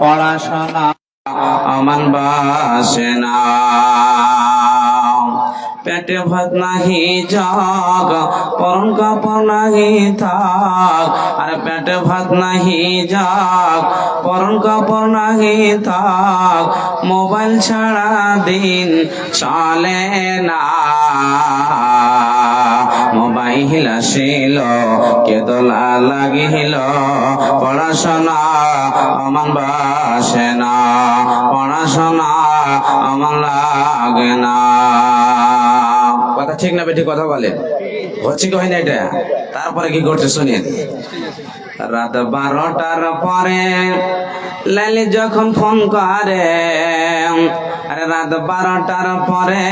পড়াশোনা আমার বাসে না। পেটে ভাত নাহি যাক, পরন কাপড় নাহি থাক। আর পেটে ভাত নাহি যাক, পরন কাপড় নাহি থাক, মোবাইল ছাড়া দিন চলে না। মোবাইল আসিল কেদলা লাগিল, পড়াশোনা আমার বাসে না, পড়াশোনা আমার লাগে না। কথা ঠিক না বেঠিক কথা বলেন? হচ্ছে কি হয় না এটা? তারপরে কি করছে শুনেন। রাত 12টার পরে লাইলি যখন ফোন করে, আরে রাত 12টার পরে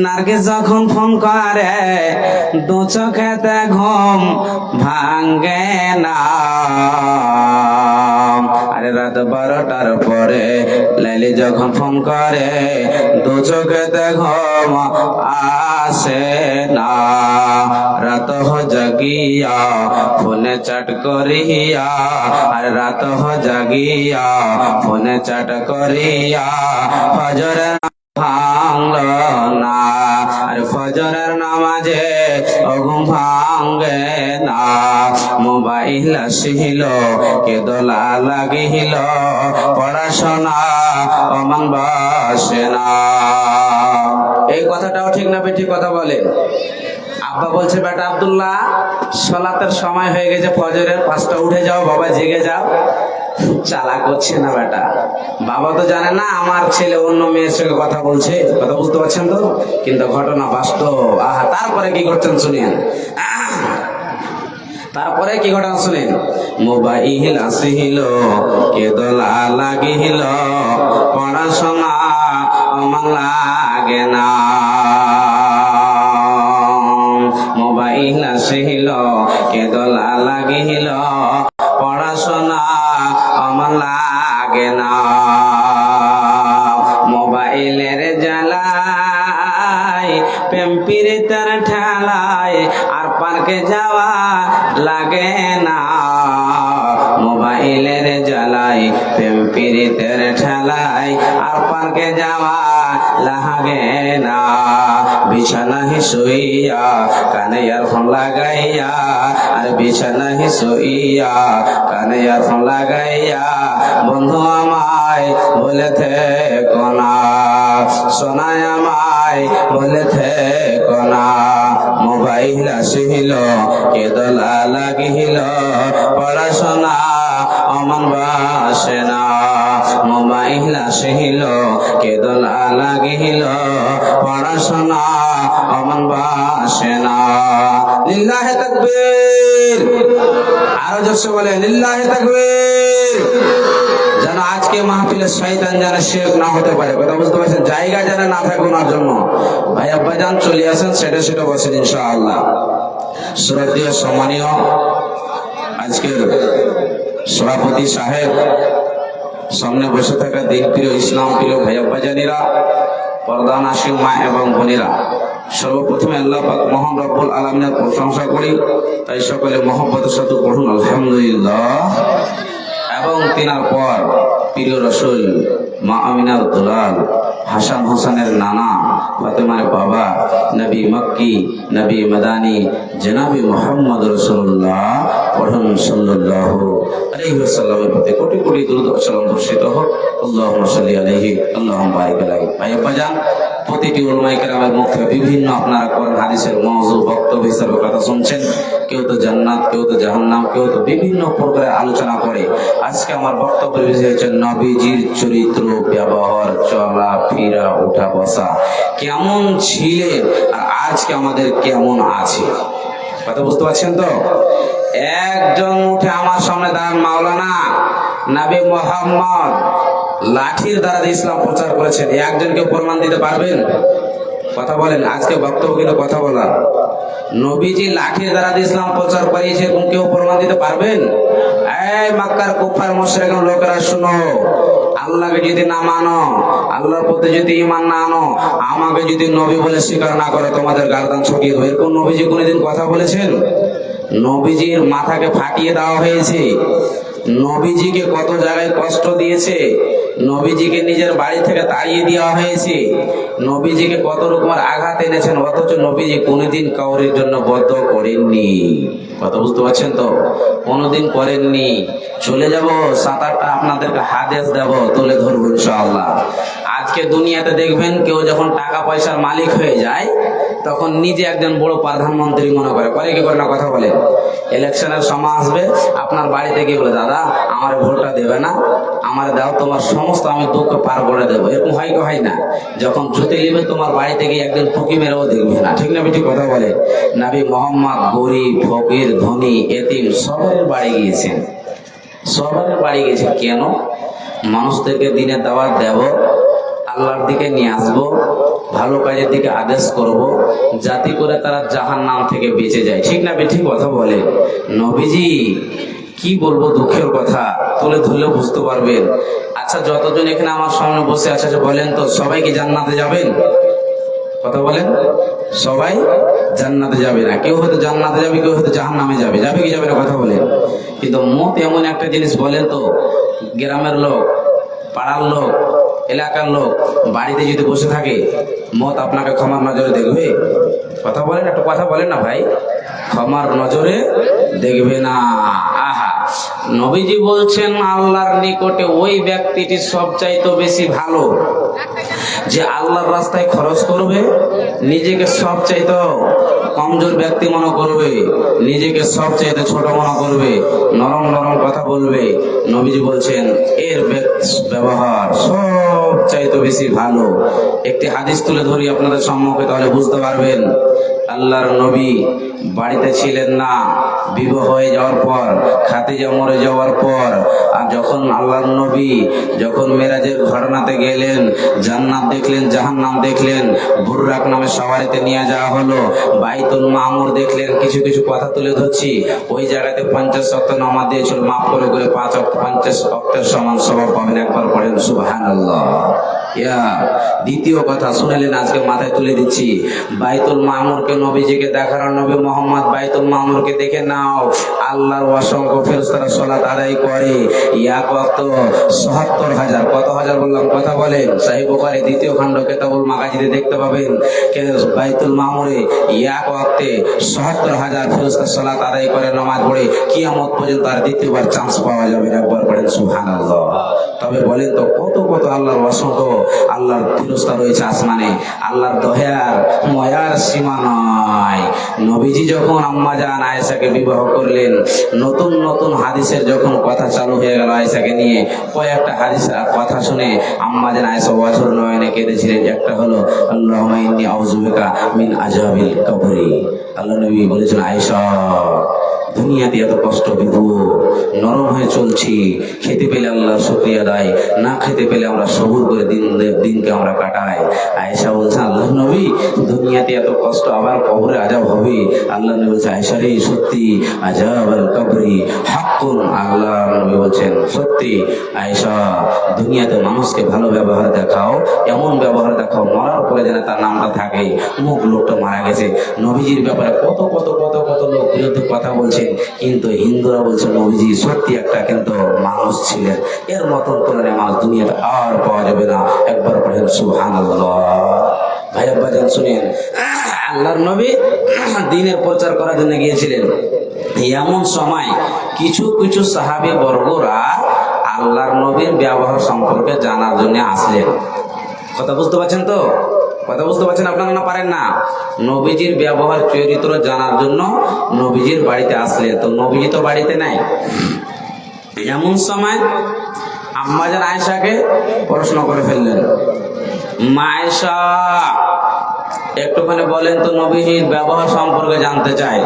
নার্গিস যখন ফোন করে, দু চোখেতে ঘুম ভাঙ্গে না। আরে রাত 12টার পরে লাইলি যখন ফোন করে, দু চোখেতে ঘুম আসে না। রাত জাগিয়া ফোনে চ্যাট করিয়া, আর রাত জাগিয়া ফোনে চ্যাট করিয়া ফজরের ভাঙল না। আর ফজরের নামাজে ঘুম ভাঙ্গে না। মোবাইল আসিল কেদলা লাগিল, পড়াশোনা আমার বাসে না। এই কথাটাও ঠিক না বেঠিক কথা বলেন? আব্বা বলছে, বেটা আব্দুল্লাহ সালাতের সময় হয়ে গেছে, ফজরের 5টা উঠে যাও, বাবা জেগে যাও। চালা করছে না বেটা। বাবা তো জানে না আমার ছেলে অন্য মেয়ের সঙ্গে কথা বলছে। কথা বুঝতে পারছেন তো? কিন্তু ঘটনা বাস্তব। আহা, তারপরে কি করছেন শুনেন। তারপরে কি ঘটনা শুনেন। মোবাইল আসিল কেদলা লাগিল, পড়াশোনা আমার লাগে না। মোবাইল আসিল কেদলা লাগিল, পড়াশোনা আমার লাগে না। মোবাইলের জ্বালায় প্রেম প্রীতের ঠেলায় আর পার্কে যাওয়া লাগে না। মোবাইলের জ্বালায় প্রেম প্রীতের ঠেলায় আর পার্কে যাওয়া লাগে না। বিছানায় শুইয়া কানে ইয়ারফোন লাগাইয়া, আর বিছানায় শুইয়া কানে ইয়ারফোন লাগাইয়া বন্ধু আমায় বলে থেকো না, সোনায় আমায় বলে থেকো না। মোবাইল আসিল কেদলা লাগিল, পড়াশোনা আমার বাসে না। মোবাইল আসিল কেদলা লাগিল, পড়াশোনা আমার বাসে না। লিল্লাহে তাকবীর। আরো জোরসে বলে লিল্লাহে তাকবীর। যেন আজকে মাহফিলে শয়তান যেন শেখ না হতে পারে। কথা বুঝতে পারছেন? জায়গা যেন না থাকে ওনার জন্য। ভাই আব্বাজান চলে আসেন, সেটা বসেন ইনশাআল্লাহ। শ্রদ্ধেয় সম্মানীয় আজকের সভাপতি সাহেব, সামনে বসে থাকা দিন প্রিয় ইসলাম প্রিয় ভাই আব্বাজানিরা, পর্দান আসিম মা এবং বোনেরা, সর্বপ্রথমে আল্লাহ পাক মহান রব্বুল আলামিনের প্রশংসা করি। তাই সকলে মহব্বতের সাথে পড়ুন আলহামদুলিল্লাহ। এবং তিনার পর প্রিয় রসুল মা আমিনার দুলাল, হাসান হোসেনের নানা, ফাতেমার বাবা, নবী মক্কি নবী মাদানী জনাবি মুহাম্মদ রাসূলুল্লাহ পড়ুন সাল্লাল্লাহু আলাইহি ওয়াসাল্লামের প্রতি কোটি কোটি দরুদ ও সালাম বর্ষিত হোক। আল্লাহুম্মা সাল্লি আলাইহি আল্লাহুম্মা বারিক আলাইহি। ভাই আব্বাজান, প্রতিটি উলামায়ে কেরামের মুখে বিভিন্ন আপনারা কোরআন হাদিসের মওযু বক্তব্য হিসেবে কথা শুনছেন। কেউ তো জান্নাত, কেউ তো জাহান্নাম, কেউ তো বিভিন্ন প্রকারে আলোচনা করে। আজকে আমার বক্তব্যের বিষয় হচ্ছে নবীজির চরিত্র, ব্যবহার, চলা ফিরা, ওঠা বসা কেমন ছিলেন আর আজকে আমাদের কেমন আছে। কথা বুঝতে পারছেন তো? একজন উঠে আমার সামনে দাঁড়ান, মাওলানা নবী মুহাম্মদ লাঠির দ্বারা ইসলাম প্রচার করেছেন, একজনকে প্রমাণ দিতে পারবেন? কথা বলেন। আজকে বক্তব্য কিন্তু কথা বলার। নবীজি লাঠির দ্বারা ইসলাম প্রচার করিয়েছে, কেউ প্রমাণ দিতে পারবেন? এই মক্কার কুফার মুশরিক লোকেরা শুনো, আল্লাহকে যদি না মানো, আল্লাহর প্রতি যদি ঈমান না আনো, আমাকে যদি নবী বলে স্বীকার না করো, তোমাদের গার্দান ছড়িয়ে দেবো। এরকম নবীজি কোনোদিন কথা বলেছেন? নবীজির মাথাকে ফাটিয়ে দেওয়া হয়েছে, নবীজিকে কত জায়গায় কষ্ট দিয়েছে, নবীজিকে নিজের বাড়ি থেকে তাড়িয়ে দেওয়া হয়েছে, নবীজিকে কত রকমের আঘাত এনেছেন, অথচ নবীজি কোনোদিন কাউরের জন্য বদ্ধ করেননি। কথা বুঝতে পারছেন তো? কোনোদিন করেননি। চলে যাব 7-8টা আপনাদেরকে হাদিস দেব, তুলে ধরবো ইনশাআল্লাহ। আজকে দুনিয়াতে দেখবেন কেউ যখন টাকা পয়সার মালিক হয়ে যায় তখন নিজে একজন বড় প্রধানমন্ত্রী মনে করে, করে কি করে না? কথা বলে। ইলেকশনের সময় আসবে, আপনার বাড়িতে গিয়ে বলে, দাদা আমার ভোটটা দেবে না, আমার দাও, তোমার সমস্ত আমি দুঃখ পার করে দেবো। এরকম হয় কি হয় না? যখন জুতে নিবে তোমার বাড়িতে গিয়ে একজন টুকি মেরেও দেখবে না। ঠিক না বেটি? কথা বলে। নবী মোহাম্মদ গরিব, ফকির, ধনী, এতিম সবার বাড়ি গিয়েছেন, সবার বাড়ি গেছে। কেন? মানুষদেরকে দিনের দাওয়াত দেব, আল্লাহর দিকে নিয়ে আসবো, ভালো কাজের দিকে আদেশ করব, যাতে করে তারা জাহান্নাম থেকে বেঁচে যায়। ঠিক না বেঠিক? কথা বলে। নবীজি কি বলবো, দুঃখের কথা তুলে ধরলে বুঝতে পারবেন। আচ্ছা, যতজন এখানে আমার সামনে বসে আছে বলেন তো, সবাই কি জান্নাতে যাবেন? কথা বলেন। সবাই জান্নাতে যাবে না, কেউ হয়তো জান্নাতে যাবে, কেউ হয়তো জাহান্নামে যাবে। যাবে কি যাবে না? কথা বলেন। কিন্তু মত এমন একটা জিনিস, বলেন তো, গ্রামের লোক, পাড়ার লোক, এলাকার লোক বাড়িতে যদি বসে থাকে, মত আপনাকে ক্ষমার নজরে দেখবে? কথা বলেন, একটু কথা বলেন না ভাই। ক্ষমার নজরে দেখবে না। আহা, নবীজি বলছেন আল্লাহর নিকটে ওই ব্যক্তিটি সবচাইতে বেশি ভালো যে আল্লাহর রাস্তায় খরচ করবে, নিজেকে সবচাইতে কমজোর ব্যক্তি মনে করবে, নিজেকে সবচাইতে ছোট মনে করবে, নরম নরম কথা বলবে। নবীজি বলছেন এর ব্যবহার সবচাইতে বেশি ভালো। একটি হাদিস তুলে ধরি আপনাদের সম্মুখে, তাহলে বুঝতে পারবেন। আল্লাহর নবী বাড়িতে ছিলেন না, বিবাহ হয়ে যাওয়ার পর, খাদিজা মরে যাওয়ার পর, আর যখন আল্লাহর নবী যখন মেরাজের ঘটনাতে গেলেন, জান্নাত দেখলেন, জাহান্নাম দেখলেন, বুররাক নামে সওয়ারিতে নিয়ে যাওয়া হলো, বাইতুল মামুর দেখলেন। কিছু কিছু কথা তুলে ধরছি। ওই জায়গাতে 50 ওয়াক্ত নামাজ দিয়েছিল, মাফ করে করে 50 ওয়াক্তের সমান সওয়াব পাবেন। একবার পড়েন সুবহানাল্লাহ। দ্বিতীয় কথা শুনলেন, আজকে মাথায় তুলে দিচ্ছি। বাইতুল মামুরকে নবীজিকে দেখার, নবী মোহাম্মদ বাইতুল মামুরকে দেখে নাও, আল্লাহর অসংখ্য ফেরেশতারা সালাত আদায় করে। এক ওয়াক্ত ৭৭,০০০। কত হাজার বললাম? কথা বলেন। সহিহ বুখারী 2য় খণ্ড কিতাবুল মাগাজিদে দেখতে পাবেন, বাইতুল মামুরে এক ওয়াক্তে ৭৭,০০০ ফেরেশতা সালাত আদায় করে, নামাজ পড়ে। কিয়ামত পর্যন্ত আর দ্বিতীয়বার চান্স পাওয়া যাবে না। একবার পড়েন সুবহানাল্লাহ। তবে বলেন তো, কত কত আল্লাহর অসংখ্য আল্লাহর ফেরেশতা রয়েছে আসমানে। আল্লাহর দয়ার ময়ার সীমা নয়। নবীজি যখন আম্মা জান আয়েশাকে বিবাহ করলেন, নতুন নতুন হাদিসের যখন কথা চালু হয়ে গেল আয়েশাকে নিয়ে, কয়েকটা হাদিস কথা শুনে আম্মা জান আয়েশা ওয়াজুর নয়নে কেঁদেছিলেন। একটা হলো আল্লাহুম্মা ইন্নী আউযু বিকা মিন আযাবিল কবরি। আল্লাহ নবী বলেছেন, আয়েশা দুনিয়াতে এত কষ্ট দিব, নরম হয়ে চলছি, খেতে পেলে আল্লাহর শুকরিয়া আদায়, না খেতে পেলে আমরা সবুর করে দিনকে আমরা কাটাই। আয়েশা বলছে, আল্লাহ নবী দুনিয়াতে এত কষ্ট, আবার কবরে আযাব হবে। আল্লাহ নবী বলছে, আয়েশা রে, সত্যি আযাবুল কবরি হাক্কুন। আল্লাহ নবী বলছেন, সত্যি আয়েশা, দুনিয়াতে মানুষকে ভালো ব্যবহার দেখাও, এমন ব্যবহার দেখাও মরার পরে যেন তার নামটা থাকে, মুখ লোকটা মারা গেছে। নবীজির ব্যাপারে কত কত কত কত লোক বিরুদ্ধে কথা বলছে, কিন্তু হিন্দুরা বলছে নবীজি সত্যি একটা কিন্তু মানুষ ছিলেন, এর মতন তুলনে মানুষ দুনিয়াতে আর পাওয়া যাবে না। একবার পড়েন সুবহানাল্লাহ। ভাই আব্বাজান শুনেন, আল্লাহর নবী দ্বীনের প্রচার করার জন্য গিয়েছিলেন। এমন সময় কিছু কিছু সাহাবী বর্গরা আল্লাহর নবীর ব্যবহার সম্পর্কে জানার জন্য আসলেন। কথা বুঝতে পারছেন তো? কথা বুঝতে পারছেন আপনারা না পারেন না? নবীজির ব্যবহার চরিত্র জানার জন্য নবীজির বাড়িতে আসলেন। তো নবীজি তো বাড়িতে নাই। এমন সময় আম্মা জান আয়েশাকে প্রশ্ন করে ফেললেন, মা আয়েশা একটুখানি বলেন তো, নবীজির ব্যবহার সম্পর্কে জানতে চাই।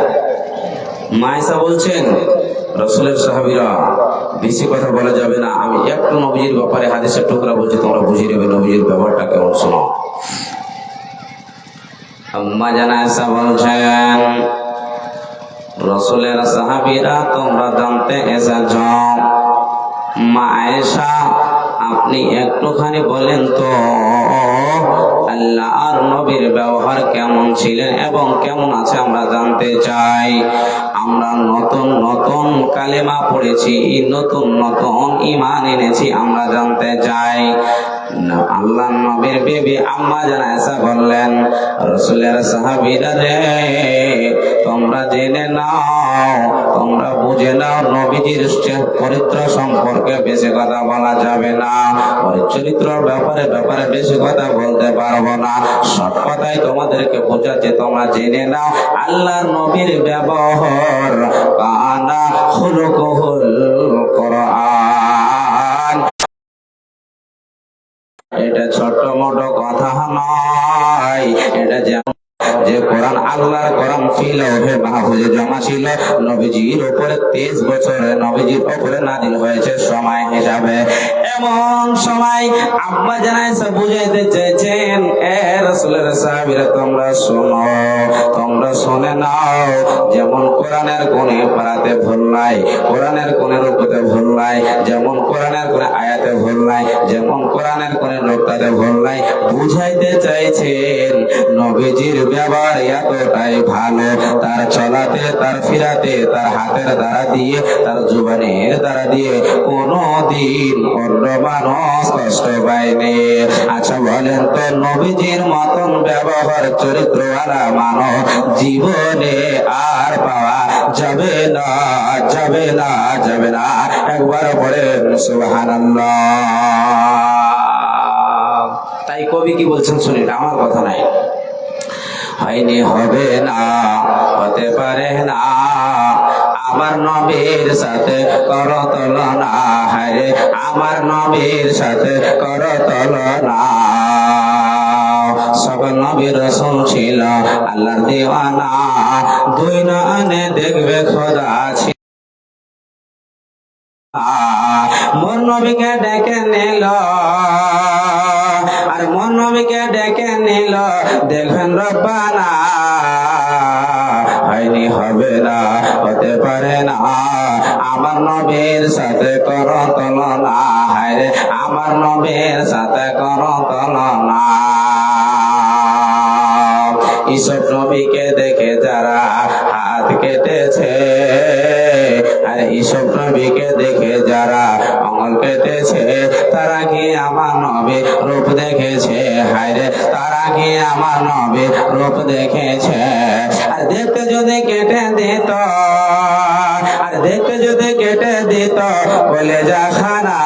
মা আয়েশা বলছেন, রাসূলের সাহাবীরা বেশি কথা বলা যাবে না, আমি একটু নবীজির ব্যাপারে হাদিসের টুকরা বলছি, তোমরা বুঝে নেবে নবীজির ব্যবহারটা কেমন, শোনো। আম্মা জান আয়েশা বলছেন, রাসূলের সাহাবীরা তোমরা জানতে এসেছ, মা আয়েশা আপনি একটুখানি বলেন তো আল্লাহ আর নবীর ব্যবহার কেমন ছিলেন এবং কেমন আছে আমরা জানতে চাই। আমরা নতুন নতুন কালেমা পড়েছি, নতুন নতুন ঈমান এনেছি, আমরা জানতে চাই। আল্লাহ নবীর বিবি আম্মা জান আয়েশা বললেন, রাসূলের সাহাবীরা রে, তোমরা জেনে নাও, তোমরা বুঝে নাও, নবীজির চরিত্র সম্পর্কে বেশি কথা বলা যাবে না, ওর চরিত্রের ব্যাপারে বেশি কথা বলতে পারবো না। সব কথাই তোমাদেরকে বোঝাচ্ছে, তোমরা জেনে নাও আল্লাহর নবীর ব্যবহার কানা খুলুকুল কোরআন। এটা ছোট মোটো কথা নয়, এটা যে কোরআন আল্লাহর কোরআন ছিল হে মাহফুজে জমা ছিল নবীজির উপরে 23 বছরে নবীজির উপরে নাজিল হয়েছে সময় হিসাবে। এমন সময় আব্বা জান আয়েশা বুঝাইতে চেয়েছেন, এ রাসূলের সাহাবীরা তোমরা শোনো, তোমরা শুনে নাও, যেমন কোরআনের কোণে পারাতে ভুল নাই, কোরআনের কোণের উপরে ভুল নাই, যেমন কোরআনের কোণে আয়াতে ভুল নাই, যেমন কোরআনের কোণে নোক্তাতে ভুল নাই। বুঝাইতে চাইছেন নবীজির ব্যবহার এতটাই ভালো, তার চলাতে, তার ফিরাতে, তার হাতের দ্বারা দিয়ে, তার জুবানের দ্বারা দিয়ে কোনদিন অন্য মানুষ কষ্ট পায়নি। আচ্ছা বলেন তো, নবীজির মতন ব্যবহার চরিত্রওয়ালা মানব জীবনে আর পাওয়া যাবে না, যাবে না, যাবে না। একবার পরে সুবহানাল্লাহ। তাই কবি কি বলছেন শুনেন, আমার কথা নাই। হয়নি, হবে না, হতে পারে না, আমার নবীর সাথে কর তুলনা, হায়রে আমার নবীর সাথে কর তুলনা। সকল নবী রাসূল ছিল আল্লাহর দিওয়ানা, দুই নয়নে দেখবে খোদা ছিল। মোর নবীকে ডেকে নিল, আর মোর নবীকে ডেকে নিল, দেখবেন রব্বানা। হয়নি, হবে না, হতে পারে না, আমার নবীর সাথে কর তুলনা, হায়রে আমার নবীর সাথে কর তুলনা। ঈসব নবীকে দেখে যারা হাত কেটেছে, আর ঈসব নবীকে দেখে যারা আঙ্গুল কেটেছে, তারা কি আমার নবীর রূপ দেখেছে? হায়রে তারা কি আমার নবীর রূপ দেখেছে? আর দেখতে যদি কেটে দিত, আর দেখতে যদি কেটে দিত কলেজা খানা,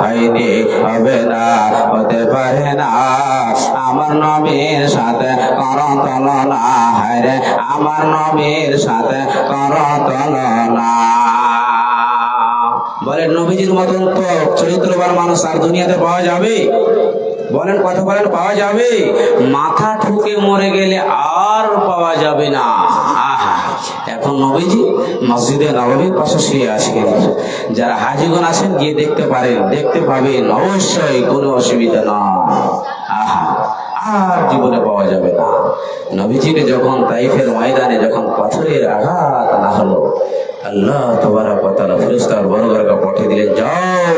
হয়নি, হবে না, হতে পারে না, আমার নবীর সাথে কর তুলনা, হায়রে আমার নবীর সাথে কর তুলনা। বলেন নবীজির মতন তো চরিত্রবান মানুষ আর দুনিয়াতে পাওয়া যাবে? বলেন, কথা বলেন, পাওয়া যাবে? মাথা ঠুকে মরে গেলে আর পাওয়া যাবে না। এখন নবীজি মসজিদে নববীর পাশে শুয়ে আছেন, যারা হাজীগণ আছেন গিয়ে দেখতে পারেন, দেখতে পাবেন, অবশ্যই কোনো অসুবিধা না। আর জীবনে পাওয়া যাবে না। নবীজিকে যখন তাইফের ময়দানে যখন পাথরের আঘাত আনা হলো, আল্লাহ তাবারক ওয়া তাআলা ফেরেশতার বর্গকে পাঠিয়ে দিলেন, যাও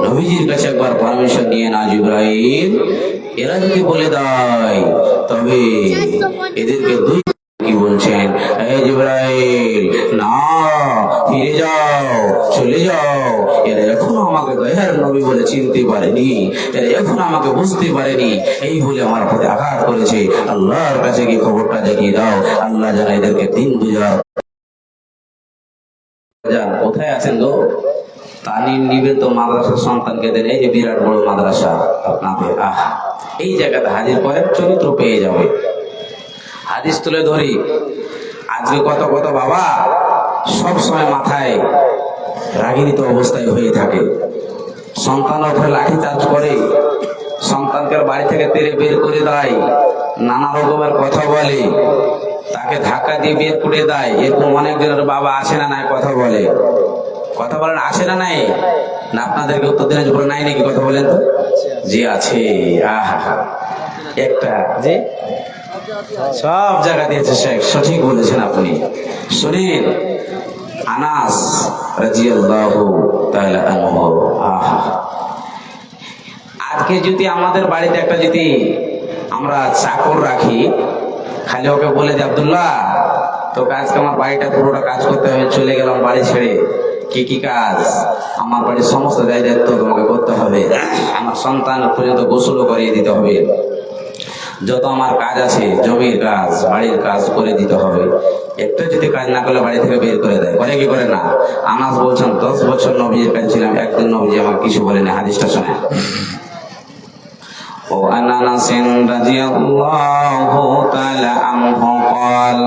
নবীজির কাছে একবার পারমিশন নিয়ে না জিবরাইল, এরা যদি বলে দেয় তবে এদেরকে দুই কি বলছেন, এই জিবরাইল না, ফিরে যাও, চলে যাও, এরা এখনো আমাকে দয়ার নবী বলে চিনতে পারেনি, এরা এখনো আমাকে বুঝতে পারেনি, এই বলে আমার প্রতি আঘাত করেছে। আল্লাহর কাছে গিয়ে খবরটা দেখিয়ে দাও, আল্লাহ যেন এদেরকে দিন বুঝা। কোথায় আছেন গো? তালিম নিবে তো মাদ্রাসার সন্তানকে দেন, এই যে বিরাট বড় মাদ্রাসা আপনাদের, এই জায়গাতে হাজির করেন, চরিত্র পেয়ে যাবে। হাদিস তুলে ধরি, আজকে কত কত বাবা সব সময় মাথায় রাগিনীত অবস্থায় হয়ে থাকে, সন্তানের উপরে লাঠি চার্জ করে, সন্তানকে বাড়ি থেকে তেড়ে বের করে দেয়, নানা রকমের কথা বলে, তাকে ধাক্কা দিয়ে বের করে দেয়। এরকম অনেকজনের বাবা আছে না নাই? কথা বলে, কথা বলেন, আছে না নাই? না আপনাদেরকে উত্তর দিনাজপুরে নাই নাকি? কথা বলেন তো। যে আছে, একটা যে সব জায়গা দিয়েছে শেখ, সঠিক বলেছেন আপনি। শুনেন, আনাস রাদিয়াল্লাহু তাআলা আনহু আগে যদি আমাদের বাড়িতে একটা যদি আমরা চাকর রাখি, খালি ওকে বলে যে আব্দুল্লাহ তোকে আজকে আমার বাড়িটা পুরোটা কাজ করতে হবে, চলে গেলাম বাড়ি ছেড়ে, কি কি কাজ, আমার বাড়ির সমস্ত দায়িত্ব তোমাকে করতে হবে, আমার সন্তান পর্যন্ত গোসলও করিয়ে দিতে হবে, যত আমার কাজ আছে জমির কাজ বাড়ির কাজ করে দিতে হবে, একটু যদি কাজ না করলে বাড়ি থেকে বের করে দেয়, করে কি করে না? আনাস বলছেন 10 বছর নবীজির কাছে ছিলাম, একদিন নবীজি আমাকে কিছু বলেনি। হাদিসটা শুনে ও আনাস রাদিয়াল্লাহু তাআলা আনহু قال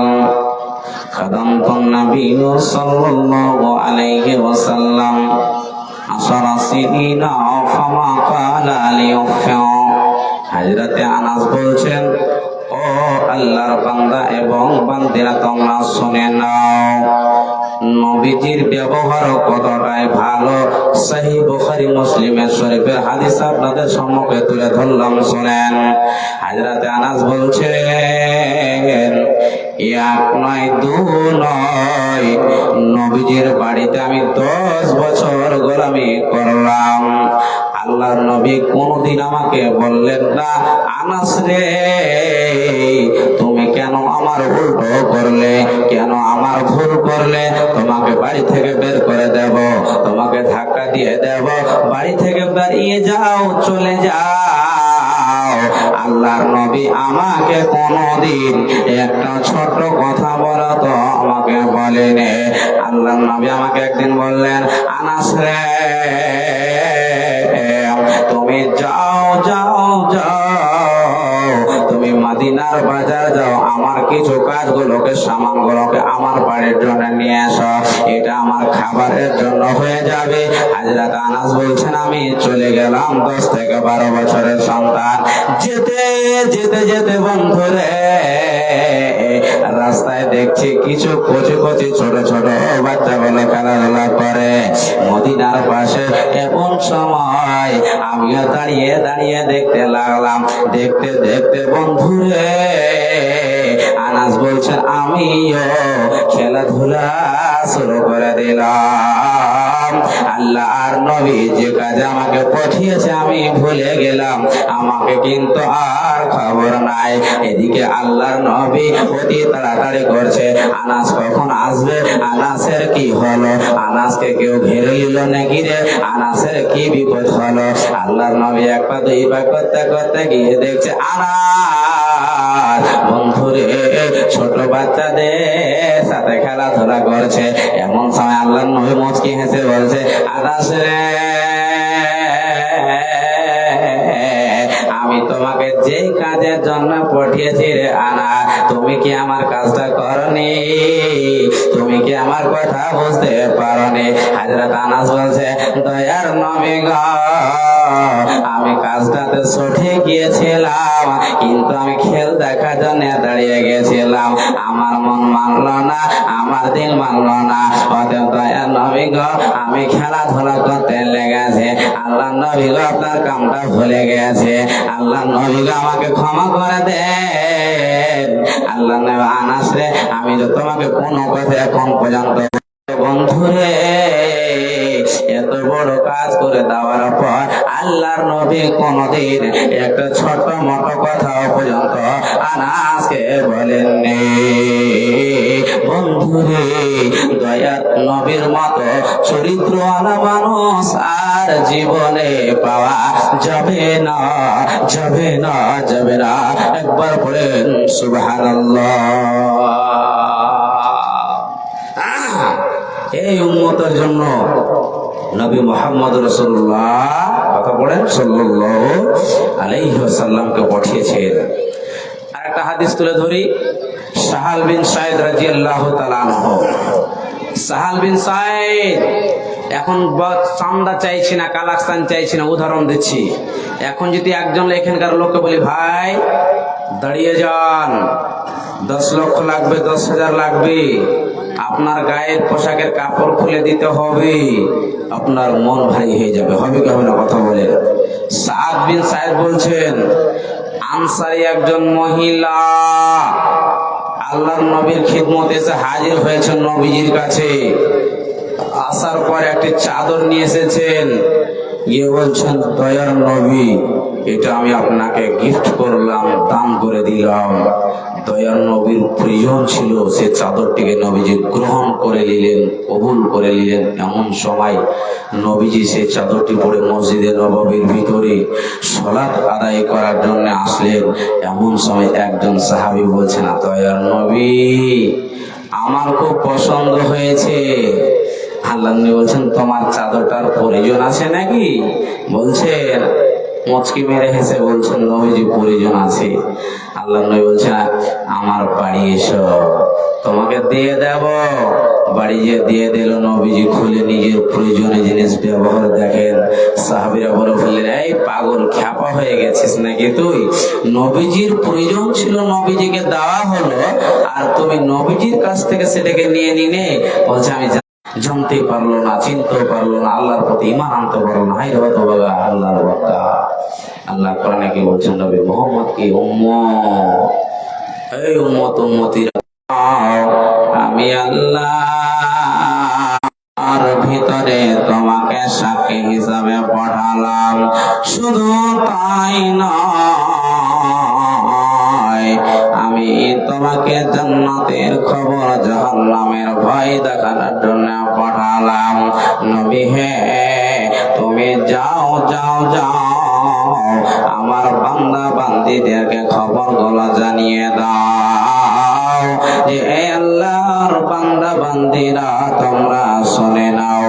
خدمت النبي صلى الله عليه وسلم 10 سنين فما قال ليغفر। হযরতে আনাস বলছেন, ও আল্লাহর বান্দা এবং বান্দিরা তোমরা শুনে নাও, নবীজির ব্যবহার কতটাই ভালো। সহিহ বুখারী মুসলিমের শরীফের হাদিস আপনাদের সম্মুখে তুলে ধরলাম, শুনেন। হযরতে আনাস বলছেন, এক নয় দু নয়, নবীজির বাড়িতে আমি 10 বছর গোলামি করলাম। আল্লাহর নবী কোনদিন আমাকে বললেন না, আনাস রে তুমি কেন আমার উল্টো করলে, কেন আমার ভুল করলে, তোমাকে বাড়ি থেকে বের করে দেব, তোমাকে ধাক্কা দিয়ে দেব, বাড়ি থেকে বেরিয়ে যাও, চলে যাও। আল্লাহর নবী আমাকে কোনদিন একটা ছোট কথা বলো তো আমাকে বলেনি। আল্লাহর নবী আমাকে একদিন বললেন, আনাস রে তুমি যাও যাও যাও, তুমি মদিনার বাজার যাও, আমার কিছু কাজগুলোকে সামানগুলোকে আমার বাড়ির জন্য নিয়ে আসো, এটা আমার খাবারের জন্য হয়ে যাবে। হযরত আনাস বলছেন, আমি চলে গেলাম 10 থেকে 12 বছরের সন্তান। যেতে যেতে যেতে বন্ধুরে রাস্তায় দেখছি কিছু কচি কচি ছোট ছোট বাচ্চাগুলো খেলাধুলা করে মদিনার পাশে। এমন সময় আমিও দাঁড়িয়ে দাঁড়িয়ে দেখতে লাগলাম। দেখতে দেখতে বন্ধুরে আনাস বলছেন, আমিও খেলাধুলা শুরু করে দিলাম। আল্লাহর নবী যে কাজে আমাকে পাঠিয়েছে আমি ভুলে গেলাম, আমাকে কিন্তু আর খবর নাই। এদিকে আল্লাহর নবী অতি তাড়াতাড়ি করছে, আনাস কখন আসবে, আনাসের কি হলো, আনাসকে কেউ ঘিরে নিল নাকি রে, আনাসের কি বিপদ হলো। আল্লাহর নবী এক পা দুই পা করতে করতে গিয়ে দেখছে আনাস বন্ধুরে ছোট বাচ্চাদের সাথে খেলাধুলা করছে। এমন সময় আল্লাহর নবী মুচকি হেসে বলছে, আনাস রে আমি তোমাকে যে কাজের জন্য পাঠিয়েছি রে আনাস, তুমি কি আমার কাজটা করনি, তুমি কি আমার কথা বুঝতে পারোনি? হযরত আনাস বলছে, দয়ার নবী গো আমি কাজটাতে সঠিক গিয়েছিলাম, কিন্তু আমি খেল দেখার জন্য দাঁড়িয়ে গেছিলাম, আমার মন মানলো না, আমার দিল মানলো না, অতএব দয়ার নবী গো আমি খেলাধুলা করতে লেগেছে। আল্লাহ নবী গো আপনার কামটা ভুলে গেছে, আল্লাহ নবী গো আমাকে ক্ষমা করে দেন। আল্লাহ নবী, আনাস রে আমি তো তোমাকে কোনো কথা এখন পর্যন্ত, বন্ধুরে এত বড় কাজ করে দেওয়ার পর আল্লাহর নবী কোনদিন একটা ছোট মোটো কথা পর্যন্ত আনাসকে বলেননি। বন্ধুরে দয়ার নবীর মতো চরিত্রওয়ালা মানুষ আর জীবনে পাওয়া যাবে না, যাবে না, যাবে না। একবার বলেন সুবহানাল্লাহ। এই উম্মতের জন্য নবী মুহাম্মদ রাসূলুল্লাহ কথা বলেন সাল্লাল্লাহু আলাইহি ওয়াসাল্লামকে পাঠিয়েছেন। আরেকটা হাদিস তুলে ধরি, সাহাল বিন সাইদ রাদিয়াল্লাহু তাআলা আনহু। সাহাল বিন সাইদ এখন চান্দা চাইছি না, কালেকশন চাইছি না, উদাহরণ দিচ্ছি। এখন যদি একজন এখানকার লোককে বলি, ভাই দাঁড়িয়ে যান, 10 লক্ষ লাগবে, 10,000 লাগবে, আপনার গায়ের পোশাকের কাপড় খুলে দিতে হবে, আপনার মন ভারী হয়ে যাবে, হবে কি হবে না কথা বলেন। সাদ বিন সাইদ বলছেন, আনসারী একজন মহিলা আল্লাহর নবীর খিদমতে এসে হাজির হয়েছেন নবীজির কাছে। আসার পর একটি চাদর নিয়ে এসেছেন, গিয়ে বলছেন, দয়ার নবী এটা আমি আপনাকে গিফট করলাম, দান করে দিলাম। দয়ার নবীর প্রিয়জন ছিল, সে চাদরটিকে নবীজি গ্রহণ করে নিলেন, কবুল করে নিলেন। এমন সময় নবীজি সেই চাদরটি পরে মসজিদে নববীর ভিতরে সালাত আদায় করার জন্য আসলেন। এমন সময় একজন সাহাবী বলছেন, দয়ার নবী আমার খুব পছন্দ হয়েছে। আল্লাহ নবী বলছেন, তোমার চাদরটার প্রয়োজন আছে নাকি? বলছেন, মুচকি মেরে হেসে বলছেন, নবীজি প্রয়োজন আছে। আল্লাহ নবী বলছেন, আমার বাড়ি এসো, তোমাকে দিয়ে দেব। বাড়ি যে দিয়ে দিল, নবীজি খুলে নিজের প্রয়োজনীয় জিনিস ব্যবহার দেখেন। সাহাবীরা বলে ফেললেন, এই পাগল, খ্যাপা হয়ে গেছিস নাকি তুই? নবীজির প্রয়োজন ছিল, নবীজিকে দেওয়া হলো, আর তুমি নবীজির কাছ থেকে সেটাকে নিয়ে নিলে। বলছে, আমি জানতে পারলো না, চিনতে পারলো না, আল্লাহর প্রতি ঈমান আনতে পারলো না। হাই রে বাবা, আল্লাহর বান্দা। আল্লাহ কোরআনে কি বলছেন? নবী মুহাম্মদ কি উম্মত, এই উম্মত উম্মতিরা, আমি আল্লাহর ভিতরে তোমাকে সাক্ষী হিসাবে পাঠালাম। শুধু তাই নয়, আমি তোমাকে জান্নাতের খবর, জাহান্নামের ভয় দেখানোর জন্য পাঠালাম। নবী হে, তুমি যাও যাও যাও, আমার বান্দা বান্দীদেরকে খবরগুলো জানিয়ে দাও যে আল্লাহর বান্দা বান্দীরা, তোমরা শুনে নাও,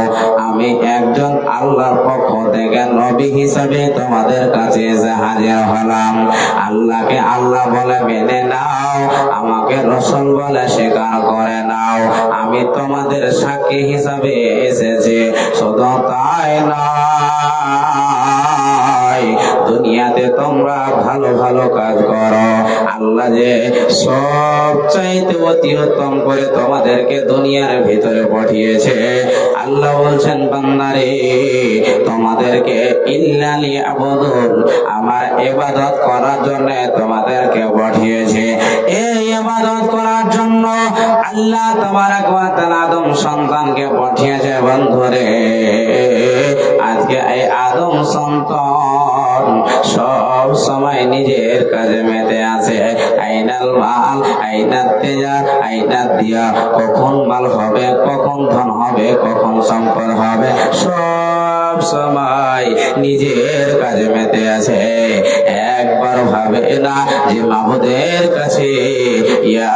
আমি একজন আল্লাহর পক্ষ থেকে নবী হিসাবে তোমাদের কাছে এসে হাজির হলাম। আল্লাহকে আল্লাহ বলে মেনে নাও, আমাকে রাসূল বলে স্বীকার করে নাও। আমি তোমাদের সাক্ষী হিসাবে এসেছি। শুধু তাই নয়, দুনিয়াতে তোমরা ভালো ভালো কাজ করো। আল্লাহ যে সব চাইতে অতি উত্তম করে তোমাদেরকে দুনিয়ার ভিতরে পাঠিয়েছে। আল্লাহ বলছেন, বান্দারে, তোমাদেরকে ইল্লা লিয়াবুদুন, আমার ইবাদত করার জন্য তোমাদেরকে পাঠিয়েছে। এই ইবাদত করার জন্য আল্লাহ তাবারক ওয়া তাআলা আদম সন্তানকে পাঠিয়েছে। বন্ধুরে, আজকে এই আদম সন্তান সব সময় নিজের কাজে মেতে আছে। আইনাল মাল, আইনাত তেজার, আইনাত দিয়া, কখন মাল হবে, কখন ধন হবে, কখন সম্পদ হবে, সব সময় নিজের কাজে মেতে আছে। একবার ভাবে না যে মাবুদের কাছে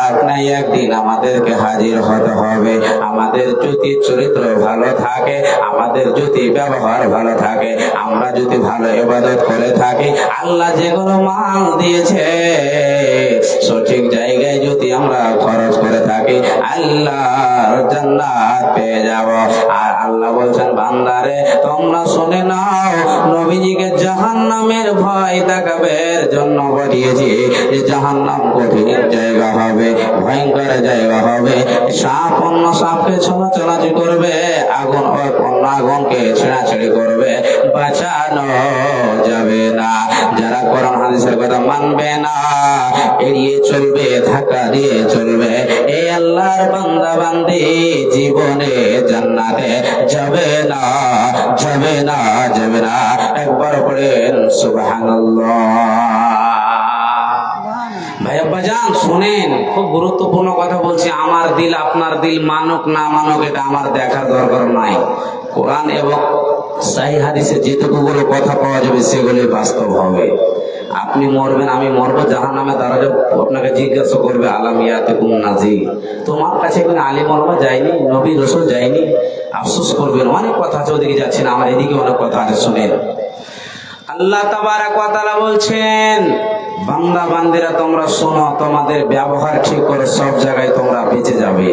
এক না একদিন আমাদেরকে হাজির হতে হবে। আমাদের যদি চরিত্র ভালো থাকে, আমাদের যদি ব্যবহার ভালো থাকে, আমরা যদি ভালো ইবাদত করে থাকি, আল্লাহ যেগুলো মাল দিয়েছে সঠিক জায়গায় যদি আমরা খরচ করে থাকি, আল্লাহর জান্নাত পেয়ে যাব। আর আল্লাহ বলছেন, বান্দারে, তোমরা শুনে নাও, নবীজিকে জাহান্নামের ভয় দেখাবের জন্য পাঠিয়েছি। যে জাহান্নাম কঠিন জায়গা হবে, ভয়ঙ্কর জায়গা হবে। সাপ অন্য সাপকে ছোড়াছাড়ি করবে, আগুন অন্য আগুনকে ছেঁড়াছেড়ি করবে, বাঁচানো যাবে না। যারা কোরআন হাদিসের কথা মানবে না, এড়িয়ে চলবে, ধাক্কা দিয়ে চলবে, এই আল্লাহর বান্দা বান্দি জীবনে জান্নাতে যাবে না, যাবে না, যাবে না। একবার পড়েন সুবহানাল্লাহ। ভাই আব্বাজান শুনেন, খুব গুরুত্বপূর্ণ কথা বলছি। আমার দিল আপনার দিল মানুক না মানুক এটা আমার দেখার দরকার নাই। কোরআন এবং সহিহ হাদিসে যেটুকুগুলো কথা পাওয়া যাবে সেগুলি বাস্তব হবে। আপনি মরবেন, আমি মরবো, জাহান্নামে তারা আপনাকে জিজ্ঞাসা করবে, আলামিয়াতিকুম নাজির, তোমার কাছে কোনো আলিম ওলামা যায়নি, নবী রাসূল যায়নি? আফসোস করবেন। অনেক কথা আছে, ওদিকে যাচ্ছি না, আমার এদিকে অনেক কথা আছে, শুনেন। আল্লাহ তাবারক ওয়া তাআলা বলছেন, বান্দা বান্দিরা তোমরা শোনো, তোমাদের ব্যবহার ঠিক করে সব জায়গায় তোমরা বেঁচে যাবে।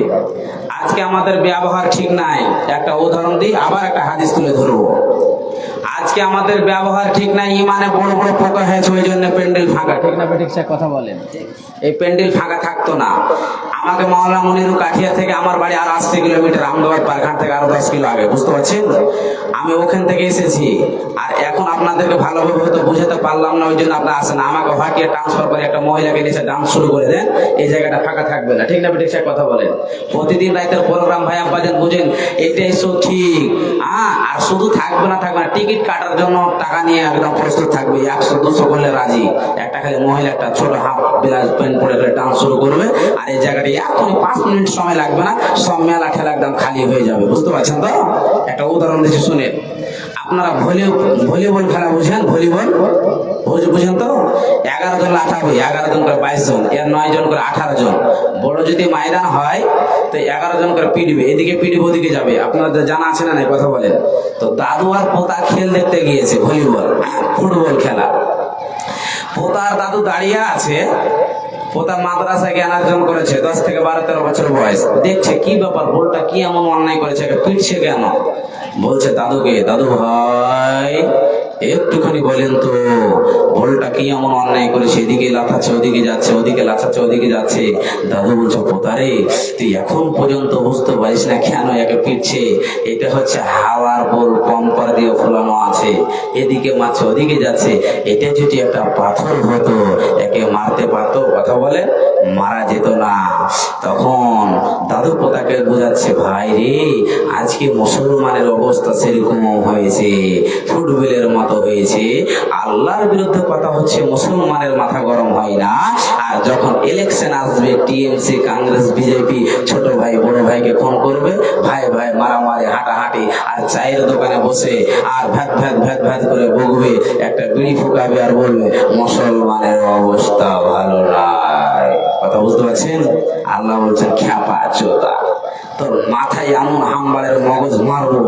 আজকে আমাদের ব্যবহার ঠিক নাই। একটা উদাহরণ দিই, আবার একটা হাদিস তুলে ধরবো। আজকে আমাদের ব্যবহার ঠিক নাই, ইমানে বড় বড় পোকা হয়েছে, ওই জন্য প্যান্ডেল ফাঁকা। ঠিক না? ঠিক সে কথা বলেন। এই প্যান্ডেল ফাঁকা থাকতো না। আমাকে মাওলানা মনিরু কাঠিয়া থেকে আমার বাড়ি আর 80 কিলোমিটার, আহমেদাবাদ পারঘাট থেকে আরো 10 কিলো আগে, বুঝতে পারছেন? আমি ওখান থেকে এসেছি। আর এখন আপনাদেরকে ভালোভাবে হয়তো বুঝাতে পারলাম না, ওই জন্য আপনারা আসেন। আমাকে হাটিয়ে ট্রান্সফার করে একটা মহিলাকে নিচে ডান্স শুরু করে দেন, এই জায়গাটা ফাঁকা থাকবে না। ঠিক না ঠিক সে কথা বলেন? প্রতিদিন রাতের প্রোগ্রাম ভাই আব্বাজান বুঝেন, এটাই ঠিক। আর শুধু থাকবে না টিকিট কাটার জন্য টাকা নিয়ে একদম প্রস্তুত থাকবে, 100-200 করলে রাজি। একটা খালি মহিলা একটা ছোট হাফ ব্লাউজ প্যান্ট পরে ডান্স শুরু করবে, আর এই জায়গাটা এখনই 5 মিনিট সময় লাগবে না, সব মেলা ঠেলা একদম খালি হয়ে যাবে, বুঝতে পারছেন তো? একটা উদাহরণ দিচ্ছি শুনে। আপনারা ভলিবল খেলা বুঝেন? ভলিবল বুঝেন তো? 11 জন লাঠাবে, 11 জন করে 22 জন, এর 9 জন করে 18 জন। বড় যদি ময়দান হয় তো 11 জন করে পিটবে, এদিকে পিটবে ওদিকে যাবে। আপনাদের জানা আছে না নাই কথা বলেন? তো দাদু আর পোতা খেল দেখতে গিয়েছে, ভলিবল ফুটবল খেলা। পোতার দাদু দাঁড়িয়ে আছে, পোতা মাদ্রাসায় জ্ঞানার্জন করেছে, 10 থেকে 12-13 বছর বয়স। দেখছে কি ব্যাপার, বলটা কি এমন অন্যায় করেছে, পিটছে কেন? বলছে দাদুকে, দাদু ভাই একটুখানি বলেন তো বলটা কি এমন অন্যায় করেছে, এদিকে লাথাচ্ছে ওদিকে যাচ্ছে, ওদিকে লাথাচ্ছে ওদিকে যাচ্ছে। দাদু বলছে, পোতারে তুই এখন পর্যন্ত বুঝতে পারিস না কেন একে পিটছে? এটা হচ্ছে হাওয়ার বল, পম্পার দিয়ে ফোলানো আছে, এদিকে মারছে ওদিকে যাচ্ছে। এটা যদি একটা পাথর হতো একে মারতে পারতো, কথা বলে মারা যেত না। তখন দাদু পোতাকে বোঝাচ্ছে, ভাই রে আজকে মুসলমানের অবস্থা সেরকম হয়েছে, ফুটবলের মতো হয়েছে। আল্লাহর বিরুদ্ধে কথা হচ্ছে, মুসলমানের মাথা গরম হয় না। আর যখন ইলেকশন আসবে, টিএমসি, কংগ্রেস, বিজেপি ছোট ভাই বড় ভাইকে ফোন করবে, ভাই ভাই মারামারি হাঁটাহাঁটি, আর চায়ের দোকানে বসে আর ভ্যাত ভ্যাত ভ্যাত ভ্যাত করে বকবে, একটা বিড়ি ফুকাবে আর বলবে মুসলমানের অবস্থা ভালো নাই। কথা বুঝতে পারছেন? আল্লাহ বলছেন, খ্যাপা চোদা, তোর মাথায় এমন হামবারের মগজ মারবো,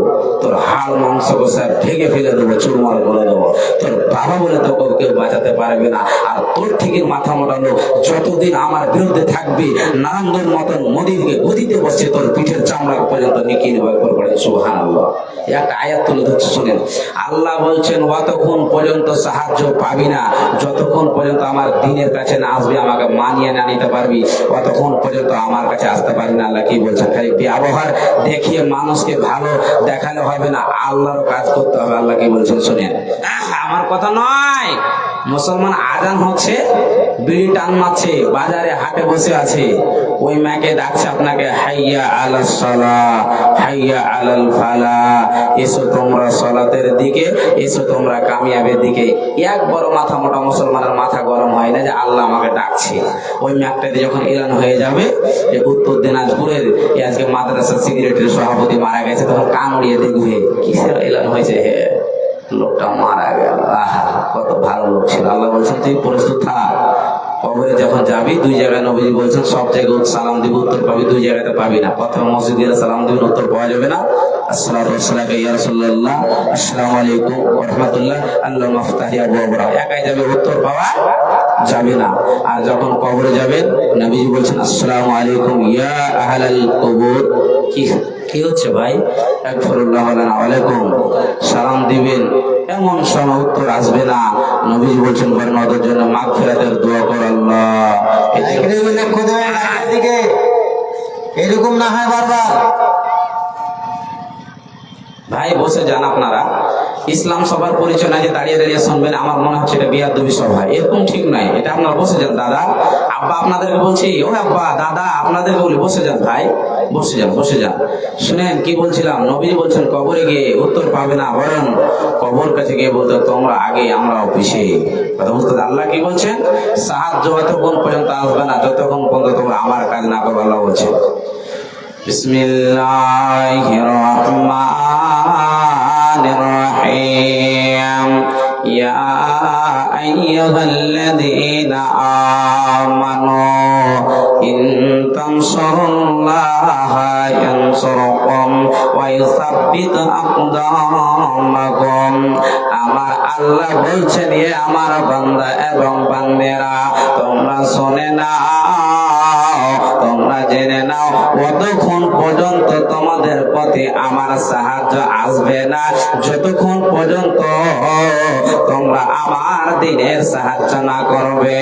তোর হাড় মাংস গোসার ঢেকে ফেলে দেবো, চুরমার করে দেবো। তোর বাবা বলে তোকে কেউ বাঁচাতে পারবে না। আর তোর থেকে মাথা মোটা লোক যতদিন আমার বিরুদ্ধে থাকবে, নারায়ণগঞ্জের মতন মোদীকে গদিতে বসছে, তোর পিঠের চামড়া পর্যন্ত নিকিয়ে নেবার করে। সুবহানাল্লাহ। একটা আয়াত তুলে ধরছে শুনেন। আল্লাহ বলছেন, অতক্ষণ পর্যন্ত সাহায্য পাবি না যতক্ষণ পর্যন্ত আমার দিনের কাছে না আসবি, আমাকে মানিয়ে না নিতে পারবি, অতক্ষণ পর্যন্ত আমার কাছে আসতে পারবি না। আল্লাহ কি বলছেন? খালি ব্যবহার দেখিয়ে মানুষকে ভালো দেখালে হবে না, আল্লাহর কাজ করতে হবে। আল্লাহ কি বলছেন শুনেন, আমার কথা নয়। মুসলমান আজান হচ্ছে, বিড়ি টান মারছে, বাজারে হাটে বসে আছে, ওই মাকে ডাকছে আপনাকে, হাইয়া আলাস সালাহ, হাইয়া আলাল ফালাহ, এসো তোমরা সালাতের দিকে, এসো তোমরা কামিয়াবের দিকে। এক বড় মাথা মোটা মুসলমানের মাথা গরম হয় না যে আল্লাহ আমাকে ডাকছে। ওই ম্যাকটাতে যখন এলান হয়ে যাবে যে উত্তর দিনাজপুরের আজকে মাদ্রাসা সিগারেটের সভাপতি মারা গেছে, তখন কান উড়িয়ে দেখবে কিসের এলান হয়েছে, হে লোকটা মারা গেল, আহা কত ভালো লোক ছিল। আল্লাহ বলছেন, তুই প্রস্তুত থাক, কবরে যখন যাবি 2 জায়গায় নবীজি বলছেন সব জায়গায় সালাম দিব, উত্তর পাবি, 2 জায়গাতে পাবি না। প্রথমে মসজিদে সালাম দিবেন, উত্তর পাওয়া যাবে না, আসসালাতু ওয়াসসালামু ইয়া রাসূলুল্লাহ, আসসালামু আলাইকুম ওয়া রাহমাতুল্লাহ, আল্লাহ মাফতাহি আবু আবরা, একাই যাবে, উত্তর পাওয়া যাবে না। আর যখন কবরে যাবেন নবীজি বলছেন, আসসালামু আলাইকুম ইয়া আহলাল কবর। কি হচ্ছে ভাই? আকফরুল্লাহ আলাইকুম সালাম দিবেন, এমন সময় উত্তর আসবে না। নবীজি বলছেন, বরং ওদের জন্য মাগফিরাতের দোয়া কর। আল্লাহ এরকম না হয় বারবার। ভাই বসে যান আপনারা। ইসলাম সবার পরিচয় না যে দাঁড়িয়ে দাঁড়িয়ে শুনবেন, আমার মনে হচ্ছে এটা বিয়াদবি সভা, এরকম ঠিক নয়। এটা আপনারা বসে যান। দাদা আব্বা আপনাদেরকে বলছি, ও আব্বা দাদা আপনাদেরকে বলি, বসে যান ভাই, বসে যান বসে যান। শুনেন কি বলছিলাম, নবী বলছেন কবরে গিয়ে উত্তর পাবে না, বরং কবর কাছে গিয়ে বলতে তোমরা আগে আমরা অফিসে। কথা বুঝতে? আল্লাহ কি বলছেন, সাহায্য যতক্ষণ পর্যন্ত আসবে না যতক্ষণ পর্যন্ত তোমরা আমার কাজ না করবে। আল্লাহ বলছেন, বিসমিল্লাহির রাহমানির রহিম, ইয়া আইয়ুহাল্লাযীনা আমানু ইন তানসুরুল্লাহা ইয়ানসুরকুম ওয়া ইউসাব্বিত আকদামাকুম। আমার আল্লাহ বলছেন, এ আমার বান্দা এবং বান্দেরা তোমরা শুনে নাও, তোমরা জেনে নাও কতক্ষণ পর্যন্ত তোমাদের প্রতি আমার সাহায্য আসবে না, যতক্ষণ পর্যন্ত তোমরা আমার দিনের সাহায্য না করবে।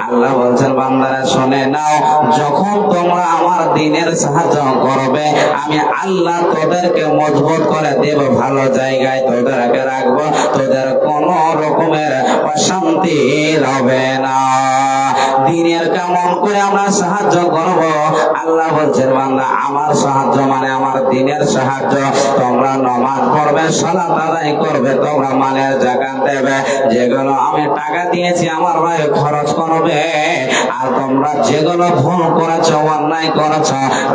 আল্লাহ বলছেন বান্দারা শুনে নাও, যখন তোমরা আমার দিনের সাহায্য করবে আমি আল্লাহ তোদেরকে মজবুত করে দেব, ভালো জায়গায় তোদেরকে রাখবো, তোদের কোন রকমের অশান্তি হবে না। দিনের কেমন করে আমরা সাহায্য করব? আল্লাহ বলছেন বান্দা আমার সাহায্য মানে আমার দিনের সাহায্য, তোমরা নামাজ পড়বে, সালাত আদায় করবে, তোমরা মালের যাকাত দেবে, যেগুলো আমি টাকা দিয়েছি আমার ভাই খরচ করবে। আর তোমরা যেগুলো ভুল করেছ, অন্যায় করেছ,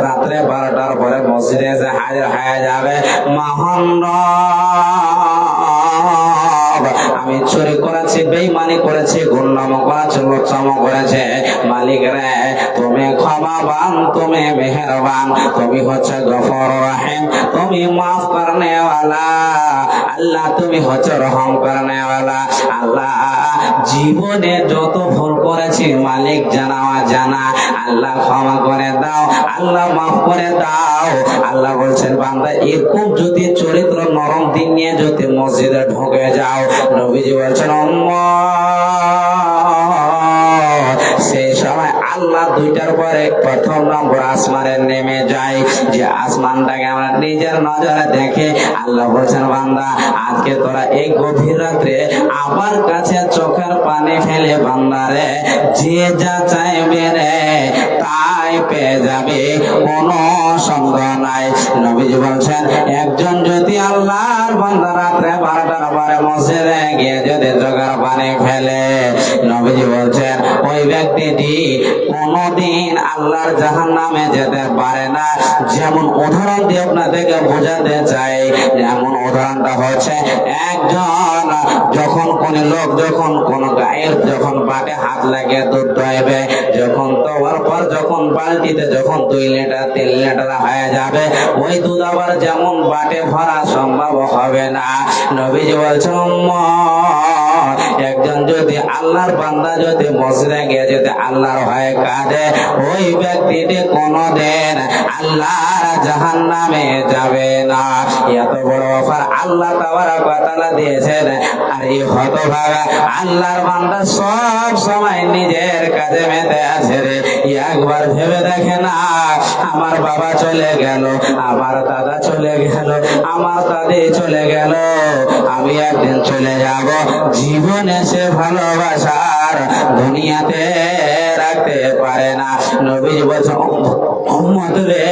রাত্রে 12টার পরে মসজিদে এসে হাজির হয়ে যাবে, মহান আমি চুরি করেছি, বেঈমানি করেছি, গুনাহ করেছি, লোকসাম করেছে, মালিক রে তুমি ক্ষমাবান, তুমি মেহেরবান, তুমি হচ্ছে গফুর রহিম, তুমি মাফ করনে ওয়ালা, আল্লাহ তুমি হচ্ছে রহম করনে ওয়ালা। আল্লাহ জীবনে যত ভুল করেছি মালিক জানা জানা, আল্লাহ ক্ষমা করে দাও, আল্লাহ মাফ করে দাও। আল্লাহ বলছেন বান্দা এরকম যদি চরিত্র নরম দিন নিয়ে যদি মসজিদে ঢুকে যাও, নবীজি বলছেন সেই সময় আল্লাহ দুইটার পরে প্রথম নম্বর আসমানে নেমে যায়, যে আসমানটাকে আমরা নিজের নজরে দেখে আল্লাহ বলছেন বান্দা আজকে তোরা এই গভীর রাত্রে আমার কাছে চোখের পানি ফেলে বান্দারে যে যা চাইবে রে তাই পেয়ে যাবে, কোনো সন্দেহ নাই। নবীজি বলছেন একজন যদি আল্লাহর বান্দা রাত্রে 12টার পরে মসজিদে গিয়ে যদি চোখের পানি ফেলে, নবীজি বলছেন ওই ব্যক্তিটি কোনদিন আল্লাহর জাহান্নামে যেতে পারে না। যেমন উদাহরণ দিয়ে আপনাদেরকে বোঝাতে চাই, যেমন উদাহরণটা হচ্ছে একজন যখন কোন লোক যখন কোন গায়ের যখন বাটে হাত লাগে দুধ দোয়াবে, যখন তোয়ার পর যখন বালতিতে যখন 2 লিটার 3 লিটার হয়ে যাবে, ওই দুধ আবার যেমন বাটে ভরা সম্ভব হবে না। নবীজি বলছেন একজন যদি আল্লাহর বান্দা যদি মসজিদে গিয়ে যদি আল্লাহর হয়ে কাঁদে, ওই ব্যক্তিটি কোনদিন আল্লাহর জাহান্নামে যাবে না। এত বড় অফার আল্লাহ তাবারক ওয়া তাআলা দিয়েছেন। আর এই হতভাগা আল্লাহর বান্দা সব সময় নিজের কাজে মেতে আছে রে, একবার ভেবে দেখে না আমার বাবা চলে গেল, আমার দাদা চলে গেল, আমার দাদি চলে গেল, আমি একদিন চলে যাব। জীবনে সে ভালোবাসার দুনিয়াতে রাখতে পারে না। নবী বলছেন উম্মত রে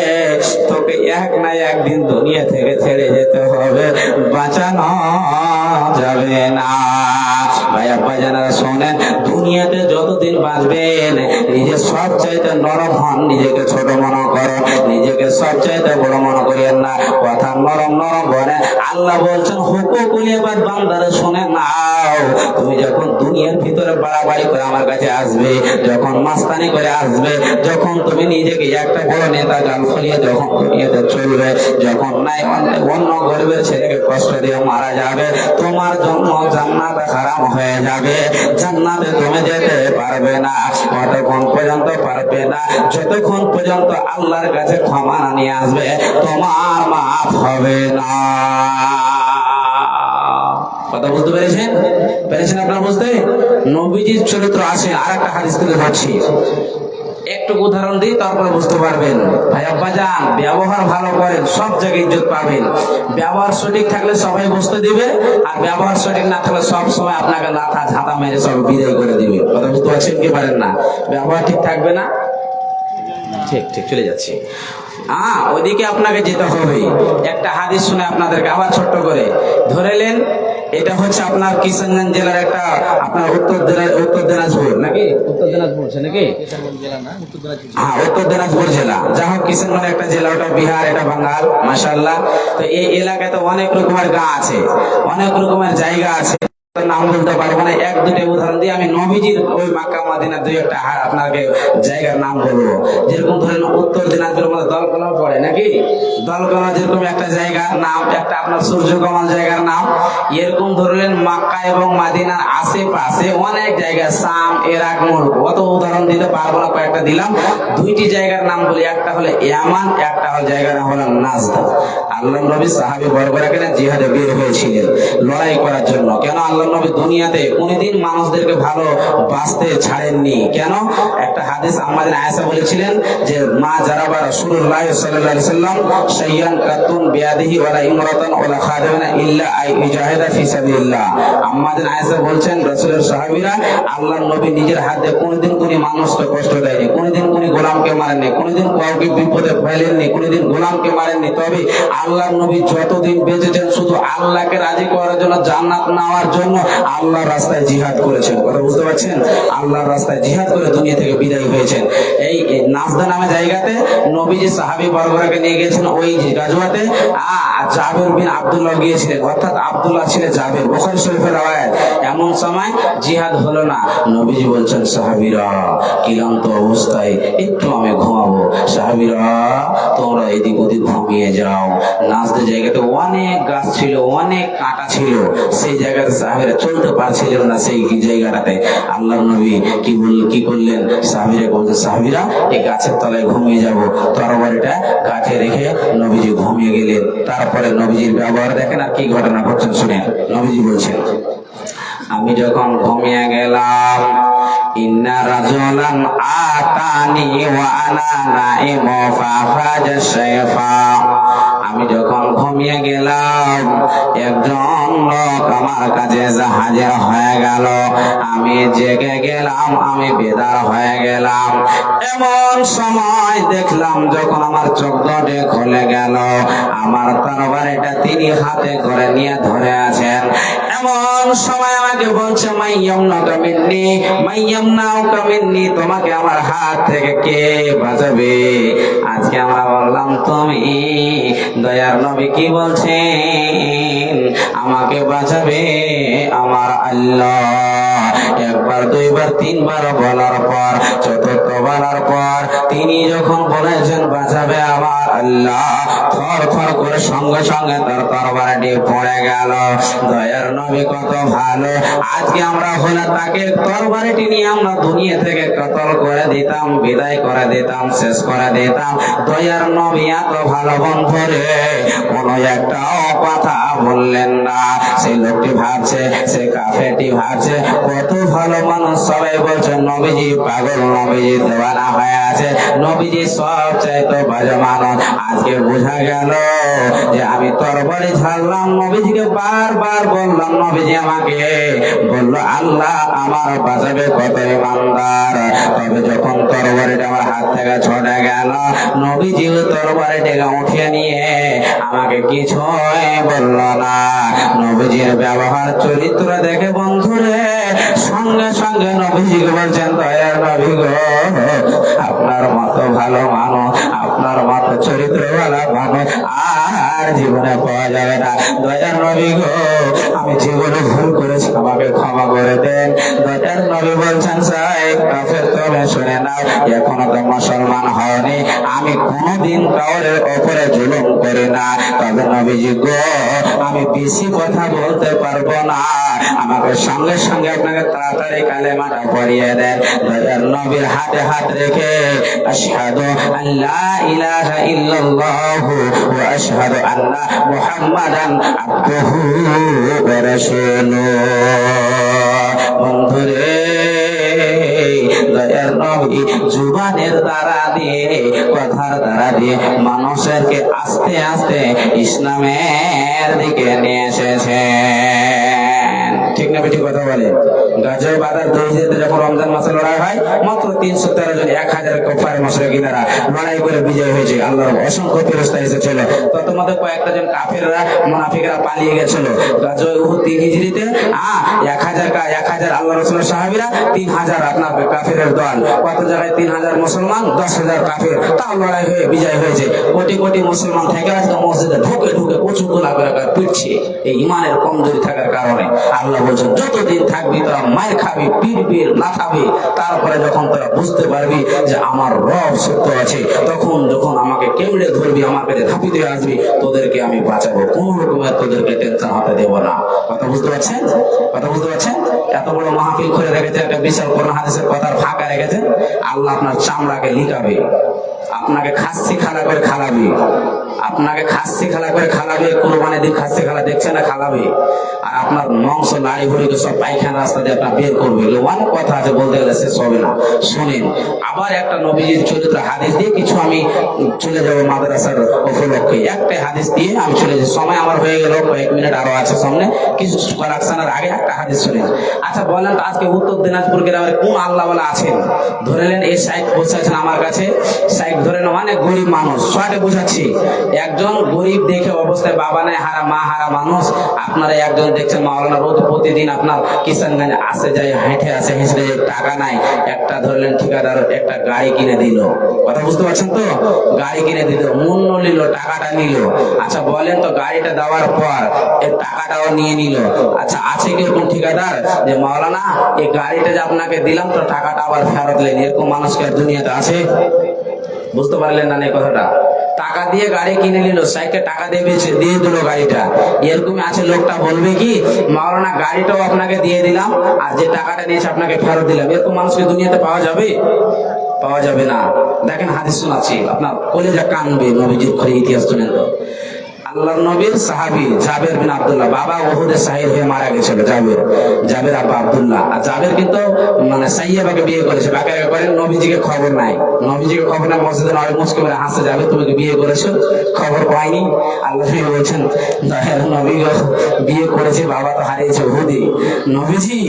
তোকে এক না একদিন দুনিয়া থেকে ছেড়ে যেতে হবে, বাঁচানো যাবে না। ভাই আব্বা জানারা শোনেন, দুনিয়াতে যতদিন বাঁচবেন নিজে সব চাইতে নরম হন, নিজেকে ছোট মনে করো, নিজেকে সব চাইতে বড় মনে করিয়েন না, কথা নরম নরম বলে। আল্লাহ বলছেন হুকুকুল ইবাদ বান্দারে শুনে নাও, তুমি যখন দুনিয়ার ভিতরে বাড়াবাড়ি করে আমার কাছে আসবে, যখন মাস্তানি করে আসবে, যখন তুমি নিজেকে একটা বড় নেতা গান ফলিয়ে যখন দুনিয়াতে চলবে, যখন নাই অন্য গরিবের ছেলেকে কষ্ট দিয়ে মারা যাবে, তোমার জন্য জান্নাত হারাম হয়ে যাবে, জান্নাতে তুমি যেতে পারবে না। কতক্ষণ পর্যন্ত পারবে না? যতক্ষণ পর্যন্ত আল্লাহর কাছে ক্ষমা না নিয়ে আসবে তোমার মাফ হবে না। কথা বুঝতে পেরেছেন? পেরেছেন আপনারা বুঝতে? নবীজির চরিত্র আছে। আর একটা হাদিস থেকে ধরছি, একটু উদাহরণ দিই তারপরে বুঝতে পারবেন। ভাই আব্বা যান ব্যবহার ভালো করেন, সব জায়গায় ইজ্জত পাবেন। ব্যবহার সঠিক থাকলে সবাই বুঝতে দিবে, আর ব্যবহার সঠিক না থাকলে সব সময় আপনাকে লাথা ঝাঁটা মেরে সব বিদায় করে দিবে। কথা বুঝতে পারছেন কি পারেন না? ব্যবহার ঠিক থাকবে না, ঠিক ঠিক চলে যাচ্ছি। ওইদিকে আপনাকে যেতে হবে। একটা হাদিস শুনে আপনাদেরকে আবার ছোট্ট করে ধরেলেন। এটা হচ্ছে আপনার কিশোরগঞ্জ জেলার একটা আপনার উত্তর দিনাজপুর নাকি? উত্তর দিনাজপুর নাকি? হ্যাঁ, উত্তর দিনাজপুর জেলা। যা হোক কিশোরগঞ্জ একটা জেলা, ওটা বিহার, এটা বাঙ্গাল। মাশাআল্লাহ। তো এই এলাকায় তো অনেক রকমের গাঁ আছে, অনেক রকমের জায়গা আছে। নাম বলতে পারবো না, এক দুটো উদাহরণ দিয়ে আমি নবীজির ওই মক্কা মদিনার দুই একটা আপনাকে জায়গার নাম বলবো। যেরকম ধরেন উত্তর দিনাজপুরের মধ্যে দলকলা পড়ে নাকি, দলকলা যেরকম একটা জায়গার নাম, একটা আপনার সূর্যকমল জায়গার নাম, এরকম ধরলেন মক্কা এবং মদিনার আশেপাশে অনেক জায়গা, শাম, ইরাক, মরুক, অত উদাহরণ দিতে পারবো না, কয়েকটা দিলাম। দুইটি জায়গার নাম বলি, একটা হলো ইয়ামান, একটা হলো জায়গার নাম হলো নাজদ। আল্লাহ নবী সাহাবী বর্গরা কেন জিহাদে বের হয়েছিলেন লড়াই করার জন্য। কেন আল্লাহ নবী দুনিয়াতে কোনদিন মানুষদেরকে ভালো বাঁচতে ছাড়েননি। কেন? একটা হাদিস আমাদের আয়েশা বলেছিলেন যে মা জারাবা রাসূলুল্লাহ সাল্লাল্লাহু আলাইহি সাল্লাম শাইয়ান কাতুন বিয়াদিহি ওয়ালা ইমরাতান ওয়ালা খাদিমান ইল্লা আই ইজাহিদা ফি সাবিলিল্লাহ। আমাদের আয়েশা বলছেন রাসূলের সাহাবীরা আল্লাহর নবী নিজের হাতে কোনদিন কোন মানুষকে কষ্ট দেয়নি, কোনদিন কোন গোলামকে মারেননি, কোনদিন কাউকে বিপদে ফেলেননি, কোনদিন গোলামকে মারেননি। তবে আল্লাহর নবী যতদিন বেঁচেছেন শুধু আল্লাহকে রাজি করার জন্য, জান্নাত নেওয়ার জন্য আল্লাহর রাস্তায় জিহাদ করেছেন। কথা বুঝতে পারছেন? আল্লাহর রাস্তায় জিহাদ করে দুনিয়া থেকে বিদায় হয়েছেন। এই নাজদা নামে জায়গাতে নবীজি সাহাবী বর্গরাকে নিয়ে গিয়েছেন ওই গাজওয়াতে। জাবের বিন আব্দুল্লাহ গিয়েছিলেন, অর্থাৎ আব্দুল্লাহ ছিলেন জাবের, বুখারী শরীফের রাওয়ায়াত। এমন সময় জিহাদ হলো না, নবীজি বলছেন সাহাবীরা ক্লান্ত অবস্থায় একটু আমি ঘুমাবো, সাহাবীরা তোমরা এদিক ওদিক ঘুমিয়ে যাও। নাজদা জায়গাতে অনেক গাছ ছিল, অনেক কাঁটা ছিল, সেই জায়গাতে সাহাবীরা চলতে পারছিলেন না। সেই জায়গাটাতে আল্লাহর নবী কি করলেন, সাহাবীরা বলতে সাহাবীরা এই গাছের তলায় ঘুমিয়ে যাব। তরবারিটা গাছে রেখে নবীজি ঘুমিয়ে গেলেন। তারপরে নবীজির ব্যবহার দেখেন আর কি ঘটনা ঘটছেন শুনেন। নবীজি বলছেন আমি যখন ঘুমিয়ে গেলাম, ইন্না রাজুলান আতানি ওয়া আনা নাইমু ফাফাজা শাইফা। আমি যখন ঘুমিয়ে গেলাম একজন লোক আমার কাছে হাজির হয়ে গেল। আমি জেগে গেলাম, আমি বেদার হয়ে গেলাম। এমন সময় দেখলাম যখন আমার চোখ দুটি খুলে গেল, আমার তরবারিটা তিনি হাতে করে নিয়ে ধরে আছেন। এমন সময় আমাকে বলছে মাইয়ামনাকা মিন্নি, মাইয়ামনাকা মিন্নি, তোমাকে আমার হাত থেকে কে বাঁচাবে? আজকে আমরা বললাম তুমি। দয়ার নবী কি বলছেন? আমাকে বাঁচাবে আমার আল্লাহ। একবার, দুইবার, তিনবার বলার পর, চতুর্থ বলার পর তিনি যখন বলেছেন বাঁচাবে আমার আল্লাহ, থর থর করে সঙ্গে সঙ্গে তার তরবারিটি পড়ে গেল। দয়ার নবী কত ভালো। আজকে আমরা হলে তাকে তরবারিটি নিয়ে আমরা দুনিয়া থেকে কতল করে দিতাম, বিদায় করে দিতাম, শেষ করে দিতাম। দয়ার নবী এত ভালো বন্ধু রে, কোনো একটাও কথা বললেন না। সেই লোকটি ভাবছে, সে কাফেরটি ভাবছে কত ভালো মানুষ। সবাই বলছে নবীজি পাগল, নবীজি দেওয়ানা হয়ে আছে, নবীজি সব চাইতো বাজে মানুষ। আজকে বোঝা গেল যে আমি তরবারি ছাড়লাম, নবীজিকে বারবার বললাম, নবীজি আমাকে বললো আল্লাহ আমার বাঁচাবে, কত ইমানদার। তবে যখন তরবারিটা আমার হাত থেকে ছড়ে গেল, নবীজিও তরবারিটাকে উঠিয়ে নিয়ে আমাকে কিছুই বললো না। নবীজির ব্যবহার চরিত্র দেখে বন্ধুরে সঙ্গে সঙ্গে নবীজিকে বলছেন দয়ার নবী গো, আপনার মতো ভালো মানুষ, আপনার মতো চরিত্রওয়ালা মানুষ আর জীবনে পাওয়া যাবে না। দয়ার নবী গো, আমি জীবনে ভুল করেছি, আমাকে ক্ষমা করে দেন। দয়ার নবী বলছেন সাহেব কাফের, তবে শুনে নাও, এখনো তো মুসলমান হয়নি, আমি কোনোদিন কাউরের ওপরে জুলুম করি না। তবে নবীজি গো, আমি বেশি কথা বলতে পারবো না, আমাকে সঙ্গে সঙ্গে আপনাকে তাড়াতাড়ি কালেমাটা পড়িয়ে দেন। দয়ার নবীর হাতে হাত রেখে আশহাদু আল্লা ইলাহা ইল্লাল্লাহু ওয়া আশহাদু আন্না মুহাম্মাদান আবদুহু ওয়া রাসূলুহু। বন্ধুরে, দয়ার নবী জুবানের দ্বারা দিয়ে, কথার দ্বারা দিয়ে মানুষকে আস্তে আস্তে ইসলামের দিকে নিয়ে এসেছেন। ঠিক না বেঠিক কথা বলে? গাজর বাজার দহিতে যখন রমজান মাসে লড়াই হয়, মাত্র 313 জন 1000 কফার মুশরিকিনেরা লড়াই করে বিজয় হয়েছে। আল্লাহর অসংখ্য ফেরেশতা এসেছিল। তত মধ্যে কয়েকটা জন কাফেররা, মুনাফিকরা পালিয়ে গেছিল। গাজওয়ে উহুদ 3 হিজরিতে 1000 আল্লাহ রাসূলের সাহাবীরা, 3000 আপনার কাফেরের দল। কত জায়গায় 3000 মুসলমান, 10000 কাফের, তাও লড়াই হয়ে বিজয় হয়েছে। কোটি কোটি মুসলমান থেকে আজকে মসজিদে ঢুকে ঢুকে প্রচুর গোলা করে পিটছে, এই ইমানের কমজোরি থাকার কারণে। আল্লাহ বলছেন যতদিন থাকবি তোরা মায়ের খাবি, পিটবি, লাথাবি, তারপরে যখন তোরা বুঝতে পারবি যে আমার রব সত্য আছে, তখন যখন আমাকে কেমড়ে ধরবি, আমার কাছে ধাপিতে আসবি, তোদেরকে আমি বাঁচাবো, কোন রকমের তোদেরকে টেনশন হতে দেবো না। কথা বুঝতে পারছেন? কথা বুঝতে পারছেন? এত বড় মাহফিল করে রেখেছে, একটা বিশাল কোরআন হাদিসের কথার ফাঁকা রেখেছে। আল্লাহ আপনার চামড়াকে লিকাবে, আপনাকে খাসি খালা করে খালাবে, আপনাকে খাসি খালা করে খালাবে, কোরবানি দিয়ে খাসি খালা দেখছে না খালাবে, আর আপনার মাংস নাড়ি ভুড়িকে সব পায়খানা রাস্তা দিয়ে আপনার বের করবে। অনেক কথা আছে, বলতে গেলে শেষ হবে না। শোনেন, আবার একটা নবীজির চরিত্র হাদিস দিয়ে কিছু আমি চলে যাবো মাদ্রাসার উপলক্ষে। একটা হাদিস দিয়ে আমি চলে যাই, সময় আমার হয়ে গেল, কয়েক মিনিট আরো আছে সামনে, কিছু কালেকশনের আগে একটা হাদিস শুনেন। আচ্ছা বলেন তো, আজকে উত্তর দিনাজপুর গ্রামের কোন আল্লাহওয়ালা আছেন? ধরে নেন এই সাইড বসে আছেন আমার কাছে, সাইড ধরে নেন, অনেক গরিব মানুষ, শর্টে বোঝাচ্ছি। একজন গরিব দেখে অবস্থায়, বাবা নাই হারা, মা হারা মানুষ, আপনারা একজন দেখছেন মাওলানা রোজ প্রতিদিন আপনার কিষানগঞ্জ আসে যায়, হেঁটে আসে, হেঁটে যায়, টাকা নাই, একটা ধরলেন ঠিকাদার একটা গাড়ি কিনে দিল। কথা বুঝতে পারছেন তো? গাড়ি কিনে দিল, মূল্য নিল, টাকাটা নিল। আচ্ছা বলেন তো, গাড়িটা দেওয়ার পর এর টাকাটাও নিয়ে নিল। আচ্ছা আছে কি এরকম ঠিকাদার যে মাওলানা এই গাড়িটা যে আপনাকে দিলাম তো টাকাটা আবার ফেরত নেন? এরকম মানুষ কি আর দুনিয়াতে আছে? বুঝতে পারলেন না এই কথাটা? টাকা দিয়ে গাড়ি কিনে নিল, সাইকেল টাকা দিয়ে বেঁচে দিয়ে দিল গাড়িটা। এরকম আছে, লোকটা বলবে কি মাওলানা গাড়িটাও আপনাকে দিয়ে দিলাম আর যে টাকাটা নিয়েছে আপনাকে ফেরত দিলাম? এরকম মানুষকে দুনিয়াতে পাওয়া যাবে? পাওয়া যাবে না। দেখেন হাদিস শোনাচ্ছি, আপনার কলেজা কানবে, নবীজির ঘরে ইতিহাস শুনেন তো। আল্লাহর নবীর সাহাবী জাবের বিন আব্দুল্লাহ, বাবা ওহুদে শাহীদ হয়ে মারা গেছিল। জাবের আব্বা আব্দুল্লাহ। আর জাবের কিন্তু মানে সাইয়াবাকে বিয়ে করেছে, বাকে করেন, নবীজিকে খবর নাই। নবীজিকে খবর নাই, মসজিদে নবী মুস্কি বলে হাসতে যাবে, তুমি কি বিয়ে করেছো? খবর পাইনি। আল্লাহ নবী বলছেন নবী বিয়ে করেছে, বাবা তো হারিয়েছে ওহুদে। নবীজি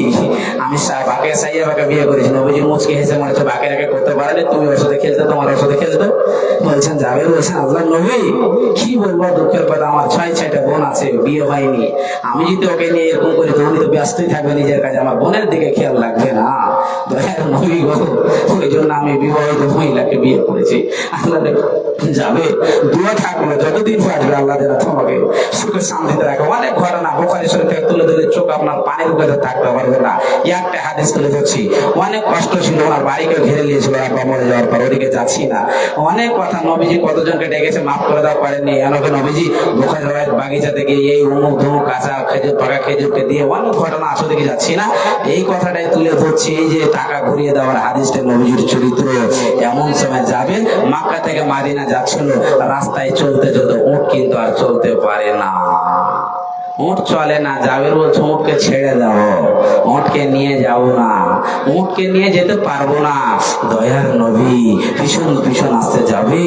আমি বাকে সাইয়াবাকে বিয়ে করেছি। নবীজি মুস্কি হেসে মরেছে, বাকে রেখে করতে পারেনি, তুমি ওর সাথে খেলতে, তোমার ওর সাথে খেলতে। বলছেন জাবের, বলছেন আল্লাহ নবী কি বলবো, দুঃখের কথা, আমার 6টা বোন আছে, বিয়ে হয়নি। আমি যদি ওকে নিয়ে এরকম করি তো উনি তো ব্যস্তই থাকবে নিজের কাজে, আমার বোনের দিকে খেয়াল রাখবে না। নবী গো, ওই জন্য আমি বিবাহিত মহিলাকে বিয়ে করেছি। আল্লাহ যাবে, দোয়া থাকবে, যতদিন পারবে আল্লাহ যেন তোমাকে সুখে শান্তিতে রাখে। অনেক ঘটনা বুখারী শরীফ থেকে তুলে দিলে চোখ আপনার পানির উপরে থাকতে পারবে না। একটা হাদিস তুলে ধরছি, অনেক কষ্ট ছিল, ওনার বাড়িকে ঘিরে নিয়েছিল আব্বা মরে যাওয়ার পর, ওদিকে যাচ্ছি না। অনেক কথা, নবীজি কতজনকে ডেকেছে, মাফ করে দেওয়া পারেননি। এমনকি নবীজি বুখারী রওয়ায়াত বাগিচা থেকে এই উমুক ধুমুক কাঁচা খেজুর, পাকা খেজুরকে দিয়ে অনেক ঘটনা, আসো দিকে যাচ্ছি না। এই কথাটাই তুলে ধরছি, এই যে টাকা ঘুরিয়ে দেওয়ার হাদিসটা নবীজির চরিত্র। এমন সময় যাবেন, মক্কা থেকে মাদিনা যাচ্ছিল, রাস্তায় চলতে চলতে উট কিন্তু আর চলতে পারে না, উট চলে না। জাবের বলছে উটকে ছেড়ে দাও, উটকে নিয়ে যাবো না, উটকে নিয়ে যেতে পারবো না। দয়ার নবী পিছন পিছন আসতে যাবে,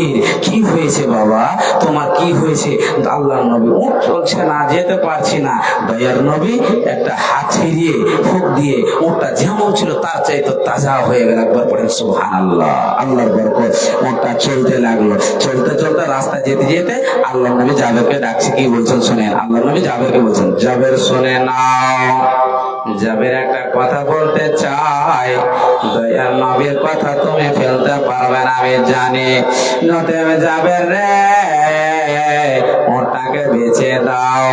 কি হয়েছে বাবা, তোমার কি হয়েছে? আল্লাহর নবী উট চলছে না, যেতে পারছি না। দয়ার নবী একটা হাত ফিরিয়ে ফুঁক দিয়ে উটটা যেমন ছিল তার চাইতে তাজা হয়ে গেল। একবার পড়েন সুবহানাল্লাহ, আল্লাহর বরকত। উটটা চলতে লাগলো, চলতে চলতে রাস্তা যেতে যেতে আল্লাহর নবী জাবেরকে ডাকছে, কি বলছেন শোনেন। আল্লাহর নবী জাবেরকে বলছেন, জাবের শুনে নাও, জাবের একটা কথা বলতে চাই, দয়ার নবীর কথা তুমি ফেলতে পারবে না আমি জানি। নতুবা জাবের রে, ওটাকে বেচে দাও,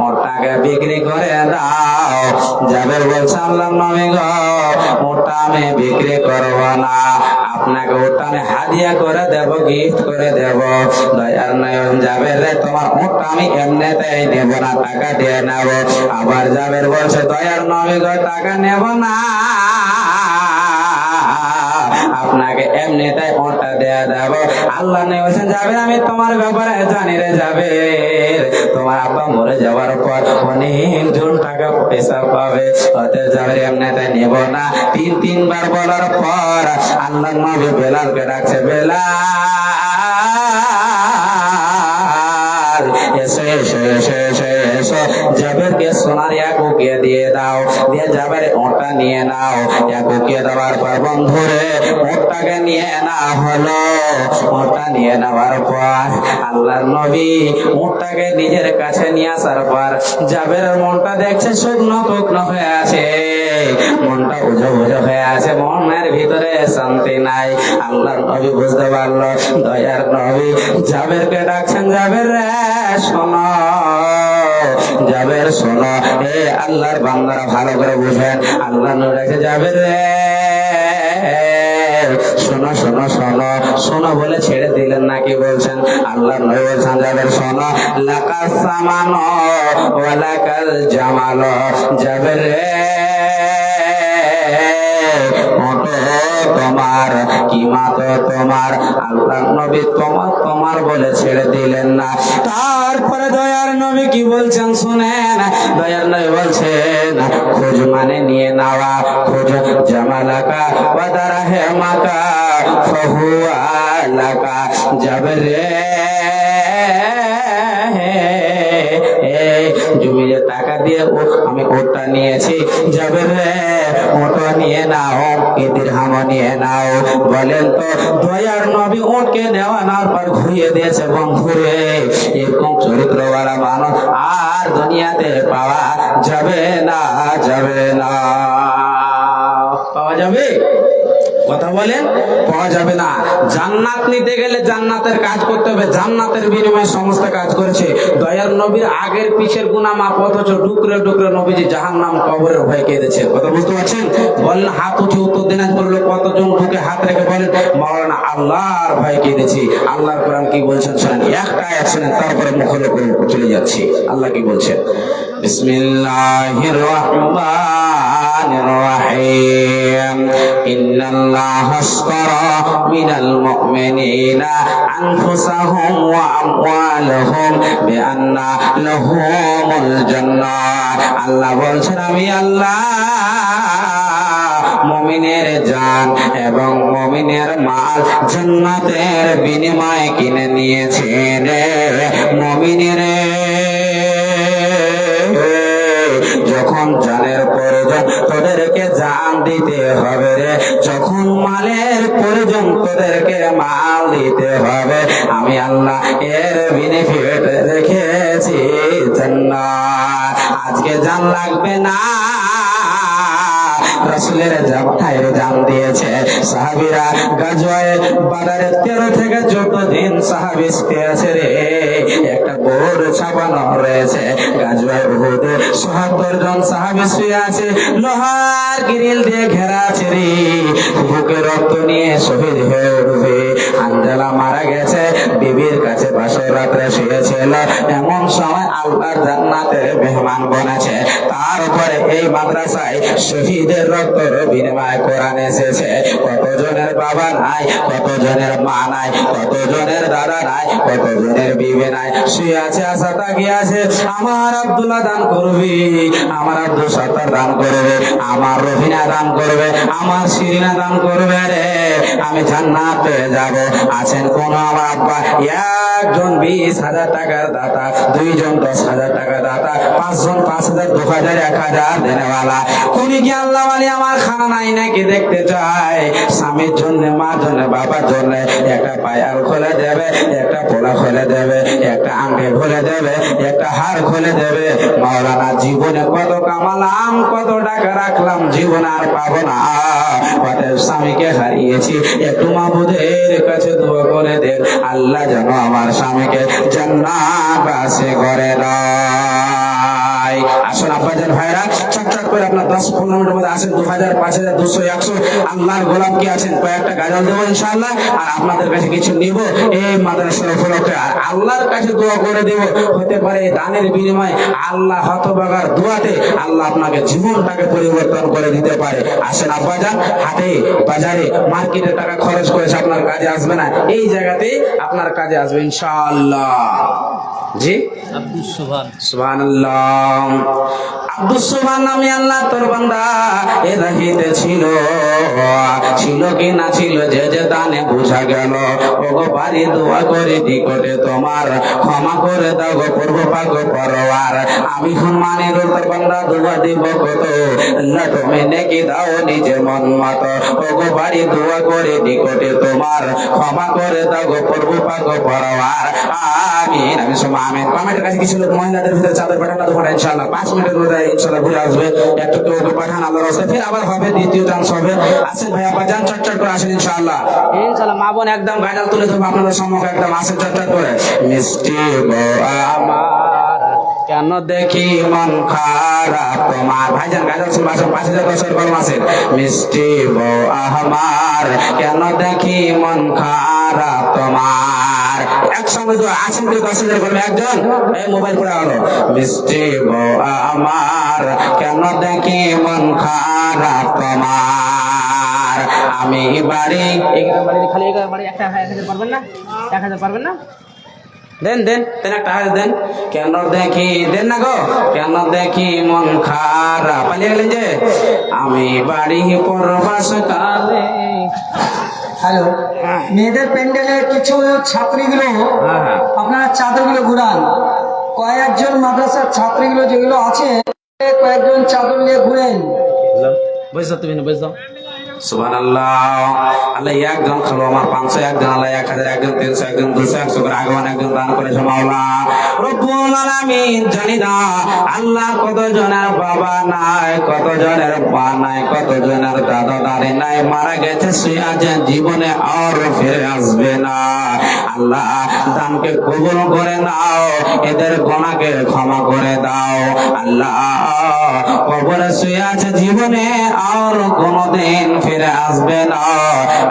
ওটাকে বিক্রি করে দাও। জাবের বলছে আল্লাহর নবী গো, ওটা আমি বিক্রি করবো না, আপনাকে ওটা আমি হাদিয়া করে দেব, গিফট করে দেব। দয়ার নয়ন জাবের রে, তোমার ওটা আমি এমনিতেই নেব না, টাকা দিয়ে নেব। আবার জাবের বলছে দয়ার নবী গো, টাকা নেব না, আপনাকে এমনিতেই ওটা দেয়া দেব। আল্লাহ নবী বলছেন জাবের আমি তোমার ব্যাপারে জানি রে জাবের, তোমার আব্বা মরে যাওয়ার পর অনেক জন টাকা পয়সা পাবে, অতএব জাবের এমনিতেই নেব না। তিনবার বলার পর আল্লাহ নবী বেলালকে ডাকছে, বেলাল এসো এসো এসো এসো এসো, জাবেরকে সোনার এক উকিয়ে দিয়ে দাও, দিয়ে জাবের ওটা নিয়ে নাও। এক উকিয়ে দেওয়ার পর বন্ধুরে ওটাকে নিয়ে না হলো। ওটা নিয়ে নেওয়ার পর আল্লাহর নবী ওটাকে নিজের কাছে নিয়ে আসার পর জাবের মনটা দেখছে শুকনো শুকনো হয়ে আছে, মনটা উজো উজো হয়ে আছে, মনের ভিতরে শান্তি নাই। আল্লাহর নবী বুঝতে পারলো, দয়ার নবী জাবেরকে ডাকছেন, জাবের রে শোনো, জাবের শোনো, এ আল্লাহর বান্দারা ভালো করে বুঝেন। আল্লাহ নবী জাবের রে শোনো শোনো শোনো শোনো বলে ছেড়ে দিলেন নাকি বলছেন? আল্লাহ নবী বলছেন জাবের শোনো, লাকাস সামানো ওয়া লাকাল জামালো, জাবের রে তোমার কিমাত তোমার। আল্লাহ নবী তোমার তোমার বলে ছেড়ে দিলেন না। তারপরে দয়ার নবী কি বলছেন শুনেন, দয়ার নবী বলছেন খোঁজ মানে নিয়ে নেওয়া, খোঁজ জামালাকা ওয়াদারা হে মাকা ফাহুয়া লাকা, যাবে রে জমিয়ে টাকা দিয়ে আমি ওটা নিয়েছি, যাবে রে ওটা নিয়ে নাও, এদের হাম নিয়ে নাও। বলেন তো দয়ার নবী ওটকে নেওয়া নার পর ঘুরিয়ে দিয়েছে বন্ধুরে। এরকম চরিত্রওয়ালা মানুষ আর দুনিয়াতে পাওয়া যাবে না, যাবে না। পাওয়া যাবে? কথা বলেন, পাওয়া যাবে না। জান্নাত নিতে গেলে জান্নাতের কাজ করতে হবে, জান্নাতের বিনিময়ে সমস্ত কাজ করেছে। দয়ার নবীর আগের পিছের গুনাহ মাপ, অথচ ডুকরে ডুকরে নবীজি জাহান্নাম কবরের ভয় কেঁদেছে। কথা বুঝতে পারছেন? বলেন হাত উঠে উত্তর দিনাজপুর লোক কতজন ঢুকে হাত রেখে বলেন মাওলানা আল্লাহর ভয় কেঁদেছি। আল্লাহর কোরআন কি বলছেন শোনেন, একটা আয়াত শোনেন, তারপরে মুখের উপরে চলে যাচ্ছি। আল্লাহ কি বলছেন, বিসমিল্লাহির রহমানির রহিম, ইন্নাল্লাহা আশতারা মিনাল মুমিনিনা আনফুসাহুম ওয়া আমওয়ালাহুম বিআন্না লাহুমুল জান্নাহ। আল্লাহ বলছেন আমি আল্লাহ মুমিনের জান এবং মুমিনের মাল জান্নাতের বিনিময়ে কিনে নিয়েছেন। মুমিনের যখন জানের প্রয়োজন তোদেরকে জান দিতে হবে রে, যখন মালের প্রয়োজন তোদেরকে মাল দিতে হবে। আমি আল্লাহ এর বেনিফিট রেখেছি জান্নাত। আজকে জান লাগবে না, রাসূলের জামাতায় জান দিয়েছে সাহাবীরা। গাজওয়ায়ে বাদারে 13 থেকে 14 দিন সাহাবী আছে রে, একটা বোর্ড ছাপানো রয়েছে। গাজওয়ায়ে উহুদে ৭৭ জন সাহাবী শুয়ে আছে, লোহার গ্রিল দিয়ে ঘেরা আছে রে। বুকে রক্ত নিয়ে শহীদ হয়ে উঠবে। হানজালা মারা গেছে, বিবির কাছে বাসর রাত্রে শুয়েছিল। এমন সময় আল্লাহর জান্নাতের মেহমান বনেছে। তারপরে এই মাদ্রাসায় শহীদের রক্তের বিনিময় কোরআন এসেছে। কতজনের বাবা নাই, কতজনের মা নাই, কতজনের দাদা নাই, কতজনের বিবি নাই, শুয়ে আছে আশা তাকিয়ে আছে আমার আব্দুল্লাহ দান করবে, আমার আব্দুল সত্তার দান করবে, আমার রফিনা দান করবে, আমার শিরিনা দান করবে রে, আমি জান্নাত পেয়ে যাব। আছেন কোন আমার আব্বা একজন 20,000 টাকার দাতা, দুইজন 10,000 টাকা দাতা, পাঁচজন 5,000, 2,000, 1,000 দেনেওয়ালা। তুমি কি আল্লাহ বলে আমার খানা নাই নাকি দেখতে চাই? স্বামীর জন্য, মার জন্য, বাবার জন্য একটা পায়াল খুলে দেবে, একটা পোলা খুলে দেবে, একটা আংটি খুলে দেবে, একটা হার খুলে দেবে। মাওলানা জীবনে কত কামালাম, কত টাকা রাখলাম, জীবন আর পাবো না। অতএব স্বামীকে হারিয়েছি, একটু মাবুদের কাছে দোয়া করে দেন আল্লাহ যেন আমার স্বামীকে জান্নাত বাসে করে দেয়। আসুন আব্বাজান ভাইরা, চটচট করে আপনার 10-15 মিনিটের মধ্যে আসেন। 2,000, 5,000, 200, 100 আল্লাহর গোলাম কি আছেন, কয়েকটা গাজল দেবো ইনশাআল্লাহ। আর আপনাদের কাছে কিছু নিব এই মাদ্রাসার উপলক্ষে, আর আল্লাহর কাছে দোয়া করে দেব। হতে পারে এই দানের বিনিময়ে আল্লাহ হতভাগার দোয়াতে আল্লাহ আপনাকে জীবনটাকে পরিবর্তন করে দিতে পারে। আসেন আব্বাজান, হাটে বাজারে মার্কেটে টাকা খরচ করেছে আপনার কাজে আসবে না, এই জায়গাতে আপনার কাজে আসবে ইনশাআল্লাহ। জি আব্দুল সুবহান, সুবহানাল্লাহ। আব্দুল সুবহান নামে আল্লাহ তোর বান্দা এ রাহিতে ছিল, ছিল কি না ছিল যে যে দানে বুঝা গেল। ওগো বাড়ি দোয়া করে নিকটে তোমার, ক্ষমা করে দাও গো পূর্ব পাক পরওয়ার। আমি সম্মানের তোর বান্দা দোয়া দিব কত, আল্লাহ তুমি নেকি দাও নিজে মন মতো। ওগো বাড়ি দোয়া করে নিকটে তোমার, ক্ষমা করে দাও গো পূর্ব পাক পরওয়ার। আমিন। আমি সব আমিন। কমেন্টের কাছে কিছু লোক মহিলাদের ভিতরে চাদর পাঠানো দোকান ইনশাআল্লাহ 5 মিনিটের মধ্যে ইনশাআল্লাহ ঘুরে আসবে। একটু কেউ পাঠান আল্লাহর রাস্তায়, ফির আবার হবে দ্বিতীয় চান্স হবে। আসেন ভাই আপা যান, চটচট করে আসেন ইনশাআল্লাহ। ইনশাআল্লাহ মা বোন একদম গাজাল তুলে ধরবো আপনাদের সম্মুখে, একদম আসেন চটচট করে। মিষ্টি গো আমার কেন দেখি মন খারাপ তোমার। ভাইজান গাজল শুনবাসন 5010 কলম আছে। মিষ্টি বউ আমার কেন দেখি মন খারাপ তোমার। একসঙ্গে তো আছেন কেউ 10,000 করবে একজন। এই মোবাইল পড়ে হলো। মিষ্টি বউ আমার কেন দেখি মন খারাপ তোমার। আমি বাড়ি খালি বাড়ি একটা 1000 পারবেন না, 1000 পারবেন না। দেন দেন দেন একটা হাজার দেন। কেন দেখি দেন না গো। কেন দেখি মন খারাপ। পালিয়ে গেলেন যে। আমি বাড়ি পরবাস কালে। হ্যালো, মেয়েদের প্যান্ডেলের কিছু ছাত্রীগুলো হ্যাঁ। আপনারা চাদরগুলো ঘুরান। কয়েকজন মাদ্রাসার ছাত্রীগুলো যেগুলো আছে কয়েকজন চাদর নিয়ে ঘুরেন। বুঝছো তুমি বুঝছো। সুবহানাল্লাহ। আল্লাহ একজন খালো আমার 500, একজন আল্লাহ 1000, একজন 300, একজন 200, 100 করে আগমন একজন দান করেছে মাওলা রব্বুল আলামিন। জানি না আল্লাহ কত জনের বাবা নাই, কত জনের মা নাই, কত জনের দাদা দাদি নাই, মারা গেছে সে আজ জীবনে আর ফিরে আসবে না। আল্লাহ দানকে কবুল করে নাও, এদের গুনাহকে ক্ষমা করে দাও। আল্লাহ কবরে শুয়ে আছে জীবনে আর কোনদিন ফিরে আসবে না।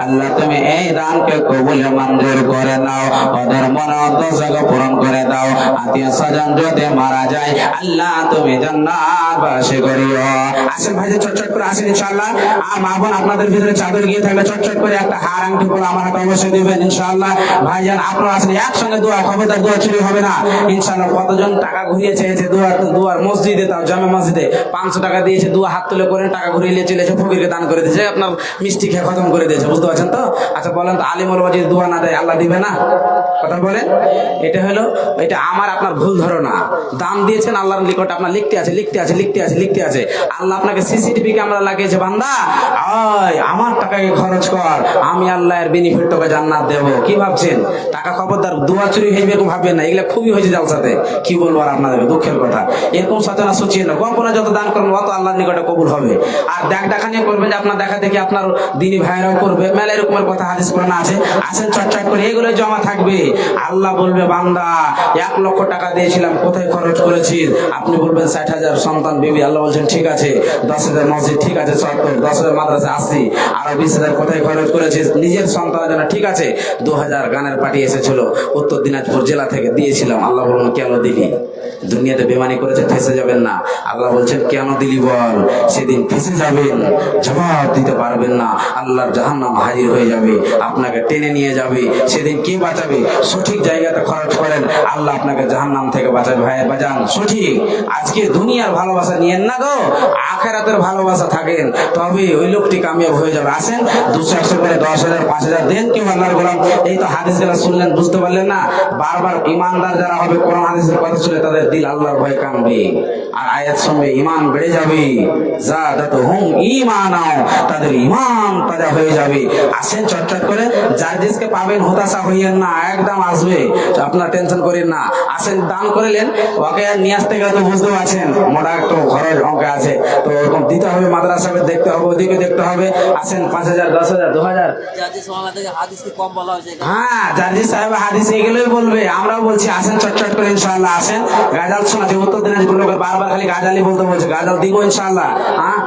আল্লাহ তুমি এই দানকে কবুল মঞ্জুর করে নাও, ওদের মনোদশাকে পূরণ করে দাও। আত্মীয় স্বজন যদি মারা যায় আল্লাহ তুমি জান্নাতবাসী করিও। আসেন ভাই চটচট করে আসেন ইনশাআল্লাহ। আর মা বোন আপনাদের ভিতরে চাদর গিয়ে থাকলে চটচট করে একটা হার আংটি পরে আমার হাতে অবশ্যই দিবেন ইনশাআল্লাহ। ভাইজান আপনারা আসেন একসঙ্গে দোয়া, খবরদার দোয়া চুরি হবে না ইনশাআল্লাহ। কতজন টাকা ঘুরিয়ে চেয়েছে দুয়ার মসজিদে, তাও জামে মসজিদে 500 টাকা দিয়েছে, দুয়া হাত তুলে করে টাকা ঘুরিয়ে নিয়ে চলেছে, ফকিরকে দান করে দিয়েছে, আপনার মিষ্টি খেয়ে খতম করে দিয়েছে। বুঝতে পারছেন তো? আচ্ছা বলেন তো আলিম ওলামা যদি দোয়া না দেয় আল্লাহ দিবে না? কথা বলেন। এটা হলো, এটা আমার আপনার ভুল ধারণা। দান দিয়েছেন আল্লাহর নিকট, আপনার লিখতে আছে। আল্লাহ আপনাকে সিসিটিভি ক্যামেরা লাগিয়েছে, বান্দা ওই আমার টাকাকে খরচ কর, আমি আল্লাহর বেনিফিট তোকে জান্নাত দেব। কি ভাবছেন? টাকা খবরদার দোয়া চুরি হয়ে যাবে এরকম ভাববেন না। এগুলো খুবই হয়েছে জালসাতে। কি বলবো আর আপনাদের, দুঃখের কথা। এরকম সচেতনা সচিয়ে না, গোপনে যত দান করবেন অত আল্লাহর নিকটে কবুল হবে। আর দেখা নিয়ে করবেন যে আপনার দেখা দেখি আপনার দিনী ভাইরাও করবে, মেলা এরকমের কথা হাদিস কোরআনে আছে। আসেন চটচট করে এগুলো জমা থাকবে। আল্লাহ বলবে বান্দা 1 লক্ষ টাকা দিয়েছিলাম কোথায় খরচ করেছিস? আপনি বলবেন 60,000 সন্তান বিবি। আল্লাহ বলছেন ঠিক আছে। 10,000 মসজিদ ঠিক আছে 70, 10,000 মাদ্রাসা 80, আরো 20,000 কোথায় খরচ করেছিস? নিজের সন্তানের জন্য ঠিক আছে। 2000 গানের পার্টি এসেছিল উত্তর দিনাজপুর জেলা থেকে, দিয়েছিলাম। আল্লাহ বলুন কেন দিলি? দুনিয়াতে বেমানি করেছে, ফেসে যাবেন না। আল্লাহ বলছেন কেন দিলি বল? সেদিন ফেসে যাবেন, জবাব দিতে পারবেন না। আল্লাহর জাহান্নাম হাজির হয়ে যাবে, আপনাকে টেনে নিয়ে যাবে। সেদিন কে বাঁচাবে? সঠিক জায়গাতে খরচ করেন, আল্লাহ আপনাকে জাহান্নাম থেকে বাঁচাবে। ভাই বাজান সঠিক। আজকে দুনিয়ার ভালোবাসা নিয়েন না গো, আখেরাতের ভালোবাসা থাকেন, তবে ওই লোকটি কামিয়াব হয়ে যাবে। আসেন 200, 100 করে 10,000, 5,000 দেন। কেউ আল্লাহর গোলাম। এই তো হাদিস গুলা শুনলেন, বুঝতে পারলেন না? বারবার ইমানদার যারা হবে কোরআন হাদিসের কথা শুনে তাদের দিল আল্লাহর ভয় কামবে, আর আয়াত শুনবে ইমান বেড়ে যাবে। জাদাতুহুম ঈমানাও, তাদের ইমান তাজা হয়ে যাবে। আসেন চটচট করে জার্জিসকে পাবেন, হতাশা হইয়েন না, একদম আসবে, আপনার টেনশন করেন না। আসেন দান করলেন, ওকে নিয়ে আসতে গেলে তো বুঝতে পারছেন মোটা একটু খরচ অঙ্কে আছে, তো ওরকম দিতে হবে, মাদ্রাসাকে দেখতে হবে, ওদিকে দেখতে হবে। আসেন 5,000, 10,000, 2,000। হ্যাঁ জার্জিস সাহেব হাদিস এগুলোই বলবে, আমরাও বলছি। আসেন চটচট করে ইনশাআল্লাহ। আসেন গাজাল শোনাচ্ছে, উত্তর দিনাজপুর লোকের বারবার খালি গাজালি বলতে বলছে, গাজাল দিব ইনশাআল্লাহ। হ্যাঁ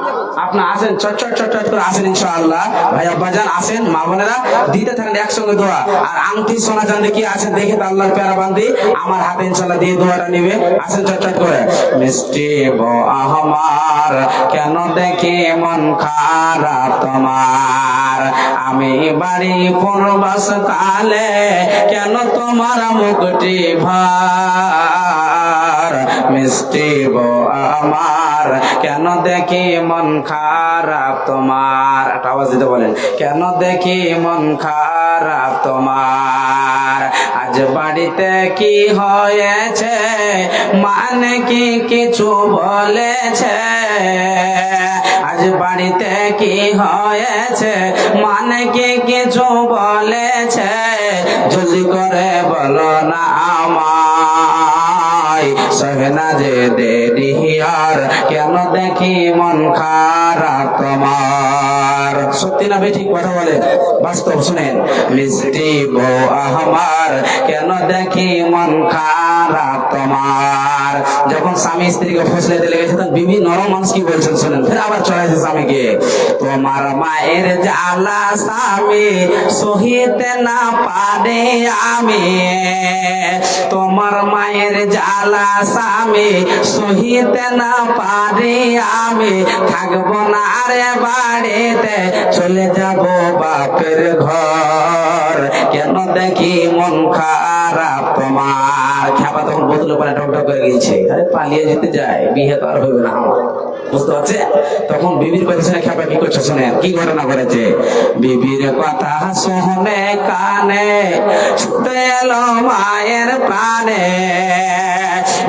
আপনার আসেন চটচট করে আসেন ইনশাআল্লাহ। ভাই আব্বাজান আসেন, মা বোনেরা দিতে থাকেন একসঙ্গে দোয়া। আর আংটি সোনা চাঁদে কি আছে দেখে তো আল্লাহর প্যারা বান্দি আমার হাতে ইনশাআল্লাহ দিয়ে দোয়াটা নিবে। আসেন চটচট করে। মিষ্টি বউ আমার কেন দেখে মন খারাপ তোমার, আমি বাড়ি পরবাস কালে কেন তোমার মুখটি ভার। মিষ্টি বউ আমার কেন দেখি মন খারাপ তোমার। একটা আওয়াজ দিতে বলেন, কেন দেখি মন খারাপ তোমার। আজ বাড়িতে কি হয়েছে, মানে কি কিছু বলেছে? আজ বাড়িতে কি হয়েছে, মানে কি কিছু বলেছে? জলদি করে বলো না আমায়। না যে দেরিয়ার, কেন দেখি মন খারাপ তোমার। সত্যি না ঠিক কথা বলে, বাস্তব শুনেন। মিষ্টি বউ আমার, কেন দেখি মন খারাপ তোমার। যখন স্বামী স্ত্রীকে ফসলাতে লেগেছে তখন বিবি নরম মানুষ কি বলছেন শুনেন। ফের আবার চড়াইছে স্বামীকে, তোমার মায়ের জ্বালা স্বামী সহিতে না পারে আমি, তোমার মায়ের জ্বালা স্বামী সহিতে না পারে আমি, থাকবো না রে বাড়িতে, চলে যাব বাপের ঘর, কেন দেখি মন খারাপ তোমার। খ্যাপা তখন বোতলে পারে ঢক ঢক করে গিয়েছে, আরে পালিয়ে যেতে যায়, বিয়ে তো আর হইবে না আমার, বুঝতে পারছে। তখন বিবির কথা শুনে খ্যাপা কি করছে শুনে, কি ঘটনা করেছে। বিবির কথা শুনে কানে ছুটে এলো মায়ের প্রাণে,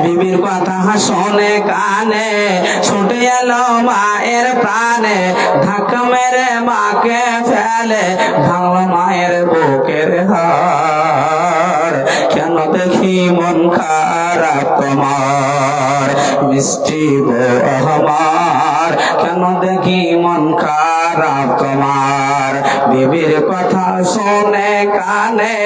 বিবির কথা শুনে কানে ছুটে এলো মায়ের প্রাণে, ধাক্কা মেরে মাকে ফেলে ভাঙলো মায়ের বুকের হাড়, কেন দেখি মন খারাপ তোমার। মিষ্টি বউ আমার, কেন দেখি মন খারাপ তোমার। বিবির কথা শুনে কানে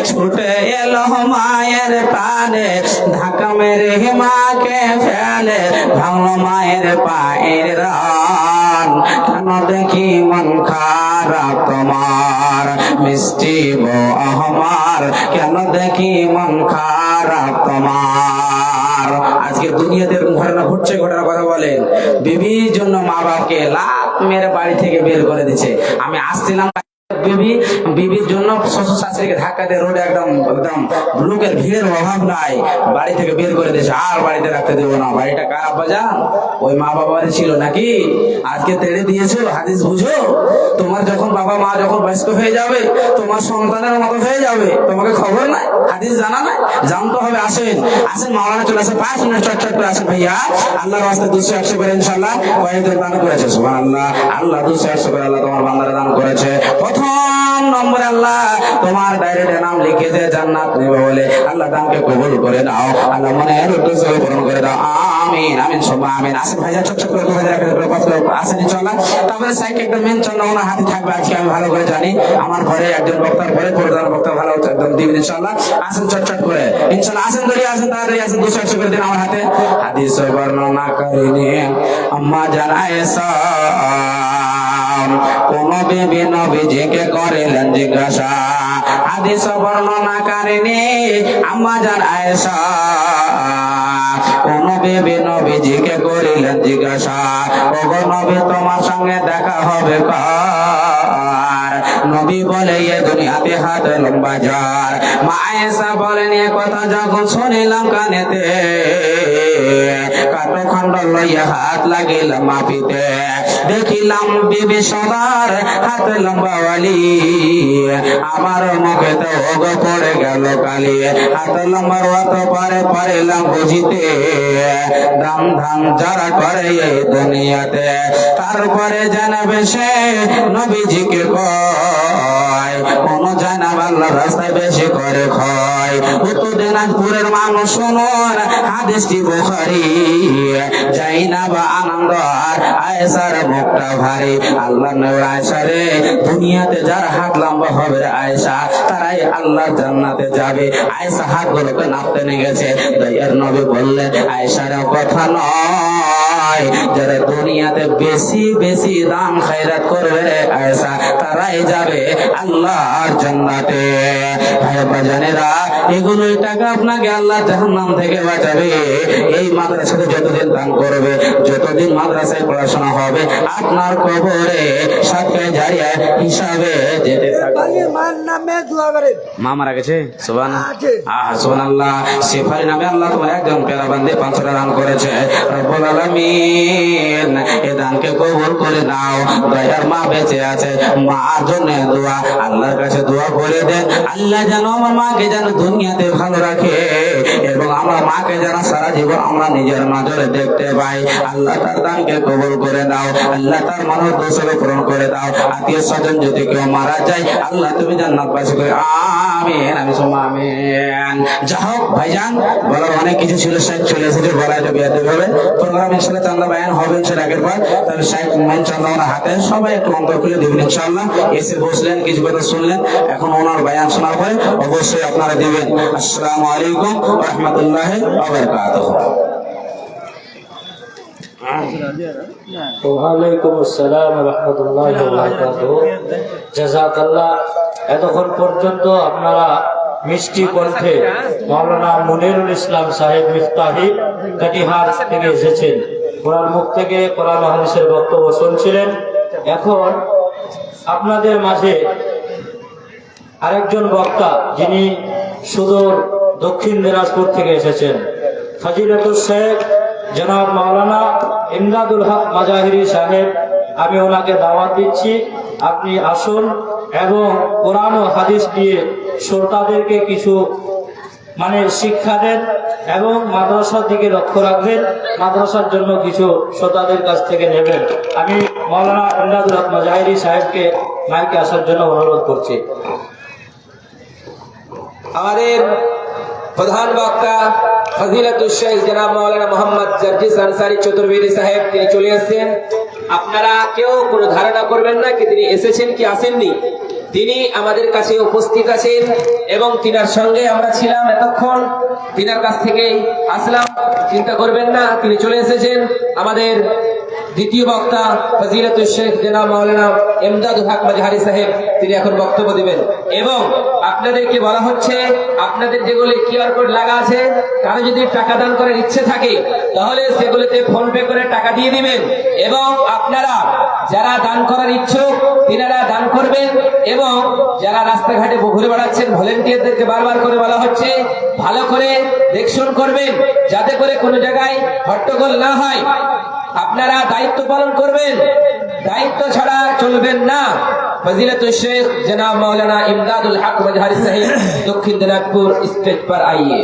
ছুটে এলো মায়ের প্রাণে, ধাক্কা মেরে মাকে ফেলে ভাঙলো মায়ের পায়ের রান, কেন দেখি মন খারাপ তোমার। মিষ্টি বউ আমার, কেন দেখি মন খারাপ তোমার। আজকে দুনিয়াতে ঘটনা ঘটছে, ঘটনা কথা বলেন। বিবির জন্য মা বাবাকে লাত মেরে বাড়ি থেকে বের করে দিচ্ছে। আমি আসছিলাম, বিবির জন্য শ্বশুর শাশুড়িকে ধাক্কা দিয়ে রোডে একদম একদম লোকের ভিড়ের অভাব নাই, বাড়ি থেকে বের করে দিয়েছে, আর বাড়িতে রাখতে দেবো না। বাড়িটা কার আব্বাজান? ওই মা বাবারই ছিল নাকি? আজকে তেড়ে দিয়েছো, হাদিস বুঝো। তোমার যখন বাবা মা যখন বয়স্ক হয়ে যাবে, তোমার সন্তানের মতো হয়ে যাবে, তোমাকে খবর নাই, হাদিস জানা নাই, জানতে হবে। আসেন আসেন, মাওলানা চলে আসে, 5 মিনিট চটচট করে আসেন ভাইয়া। আল্লাহর রাস্তে 200-100 করে ইনশাআল্লাহ কয়েকজন দান করেছে, সুবহানাল্লাহ। আল্লাহ 200-100 করে আল্লাহ তোমার বান্দারে দান করেছে। প্রথম নম্বরে আল্লাহ তোমার ডাইরেক্ট নাম লিখেছে জান্নাত নেবে বলে, আল্লাহ দানকে কবুল করে দাও, আল্লাহ মনের উদ্দেশ্য পূরণ করে দাও, আমিন আমিন সব আমিন। আসেন ভাইয়া চটচট করে আসেন ইনশাআল্লাহ। তারপরে সাইকে একটা মেন চন্দ্র ওনার হাতে থাকবে, আজকে আমি ভালো করে জানি। আমার ঘরে একজন বক্তার পরে প্রধান বক্তা ভালো একদম দিবেন ইনশাআল্লাহ। আসেন চটচট করে ইনশাআল্লাহ, আসেন ধরে আসেন, তাড়াতাড়ি আসেন, 200-100 করে দিন আমার হাতে। হাদিস বর্ণনা করিনি আম্মা জান আয়েশা, কোন বিবি নবীজিকে করিলেন জিজ্ঞাসা। হাদিস বর্ণনা করিনি আম্মা জান আয়েশা, কোন বিবি নবীজিকে করিলেন জিজ্ঞাসা, ওগো নবী তোমার সঙ্গে দেখা হবে কার? নবী বলে এ দুনিয়াতে হাত লম্বা যার। মা আয়েশা বলেন এ কথা যখন শুনিলাম কানেতে, কাটো খন্ড লইয়া হাত লাগিলাম মাপিতে, দেখিলাম বিবি সবার হাত লম্বাওয়ালি, আমার মুখে তো ওগো পড়ে গেল কালি, হাত লম্বার অত পারে পারিলাম বুঝিতে, দাম ধাম যারা করে এই দুনিয়াতে, তারপরে জানাবে সে নবীজিকে কয়, কোন জানা বাংলা রাস্তায় বেশি করে ক্ষয়। উত্তর দিনাজপুরের মানুষ শুনুন হাদিসটি বুখারী, যাই না বা আনন্দ আর আয়েশার মুখটা ভারী। আল্লাহ নবী আয়েশা রে, দুনিয়াতে যার হাত লম্বা হবে আয়েশা, তারাই আল্লাহর জান্নাতে যাবে। আয়েশা হাতগুলোকে নাপতে নিয়ে গেছে, দয়ার নবী বললেন আয়েশার কথা নয়, যারা দুনিয়াতে বেশি বেশি দাম খায়রাত করবে রে আয়েশা, তারাই যাবে আল্লাহর জান্নাতে। ভাই বাজানেরা, এগুলোই টাকা আপনাকে আল্লাহ জাহান্নাম থেকে বাঁচাবে। এই মাদ্রাসাতে যতদিন দান করবে, যতদিন মাদ্রাসায় পড়াশোনা হবে, আপনার কবরে সাথে জারিয়া হিসাবে যেতে থাকবে। মা মারা গেছে, সুবহানাল্লাহ। সেফারি নামে আল্লাহ তোমার একজন পেয়ারা বান্দে 500 টাকা দান করেছে। রব্বুল আলামিন এই দানকে কবুল করে নাও। দয়ার মা বেঁচে আছে, মার জন্য দোয়া, আল্লাহর কাছে দোয়া করে দেন, আল্লাহ যেন আমার মাকে যেন দুনিয়াতে ভালো রাখে, এবং আমার মাকে যেন সারা জীবন আমরা নিজের নজরে দেখতে পাই। আল্লাহ তার দানকে কবুল করে দাও, আল্লাহ তার মনের দোষকে পূরণ করে দাও। আত্মীয় স্বজন যদি কেউ মারা যায়, আল্লাহ তুমি জান্নাতবাসী করে আমিন আমি সুম্মা আমিন। যা হোক ভাইজান, বলার অনেক কিছু ছিল, শেখ চলে এসেছে, বলায় তো বিয়াতে হবে। প্রোগ্রাম ইনশাআল্লাহ চান্দা বায়ান হবে ইনশাআল্লাহ আগের পর। তবে শেখ মেন চান্দা ওনার হাতে, সবাই একটু অন্তর খুলে দেবেন ইনশাআল্লাহ। এসে বসলেন, কিছু কথা শুনলেন, এখন ওনার বায়ান শোনার পরে অবশ্যই আপনারা দেবেন। আসসালামু আলাইকুম ওয়া রাহমাতুল্লাহি ওয়া বারাকাতুহু। ওয়ালাইকুম আসসালাম ওয়া রাহমাতুল্লাহি ওয়া বারাকাতুহু। জাযাকাল্লাহ। এতক্ষণ পর্যন্ত আপনারা মিষ্টি কণ্ঠে মাওলানা মুনিরুল ইসলাম সাহেব মিফতাহি কাটিহার থেকে এসেছেন, ওনার মুখ থেকে কোরআন ও হাদিসের বক্তব্য শুনছিলেন। এখন আপনাদের মাঝে আরেকজন বক্তা, যিনি সুদূর দক্ষিণ দিনাজপুর থেকে এসেছেন, ফজিলাতুল শেখ জনাব মাওলানা ইমদাদুল হক মাজাহিরি সাহেব। আমি ওনাকে দাওয়াত দিচ্ছি, আপনি আসুন এবং কোরআন ও হাদিস দিয়ে শ্রোতাদেরকে কিছু শিক্ষা দেন এবং মাদ্রাসার দিকে লক্ষ্য রাখবেন, মাদ্রাসার জন্য কিছু শ্রোতাদের কাছ থেকে নেবেন। আমি মাওলানা ইমদাদুল হক মাজাহিরি সাহেবকে মাইকে আসার জন্য অনুরোধ করছি। আমাদের প্রধান বক্তা ফজিলাতুল শেখ জনাব মাওলানা মোহাম্মদ জার্জিস আনসারী চতুর্বেদী সাহেব, তিনি চলে এসেছেন। আপনারা কেউ কোনো ধারণা করবেন না কি তিনি এসেছেন কি আসেননি। তিনি আমাদের কাছে উপস্থিত আছেন এবং তিনার সঙ্গে আমরা ছিলাম এতক্ষণ, তিনার কাছ থেকেই আসলাম, চিন্তা করবেন না, তিনি চলে এসেছেন। আমাদের দ্বিতীয় বক্তা ফজিলাতুল শেখ জনাব মাওলানা ইমদাদুল হক মাজাহিরি সাহেব, তিনি এখন বক্তব্য দিবেন। এবং আপনাদেরকে বলা হচ্ছে, আপনাদের যেগুলো কিউআর কোড লাগা আছে, কারো যদি টাকা দান করার ইচ্ছে থাকে তাহলে সেগুলোতে ফোন পে করে টাকা দিয়ে দিবেন। এবং আপনারা যারা দান করার ইচ্ছুক তিনারা দান করবেন। এবং যারা রাস্তাঘাটে ঘুরে বেড়াচ্ছেন, ভলেন্টিয়ারদেরকে বারবার করে বলা হচ্ছে ভালো করে দেখশন করবেন, যাতে করে কোনো জায়গায় হট্টগোল না হয়। আপনারা দায়িত্ব পালন করবেন, দায়িত্ব ছাড়া চলবেন না। ফজিলাতুল শেখ জনাব मौलाना इमदादुल हक मजहरी साहिब दक्षिण दिनाजपुर स्टेज पर आइए।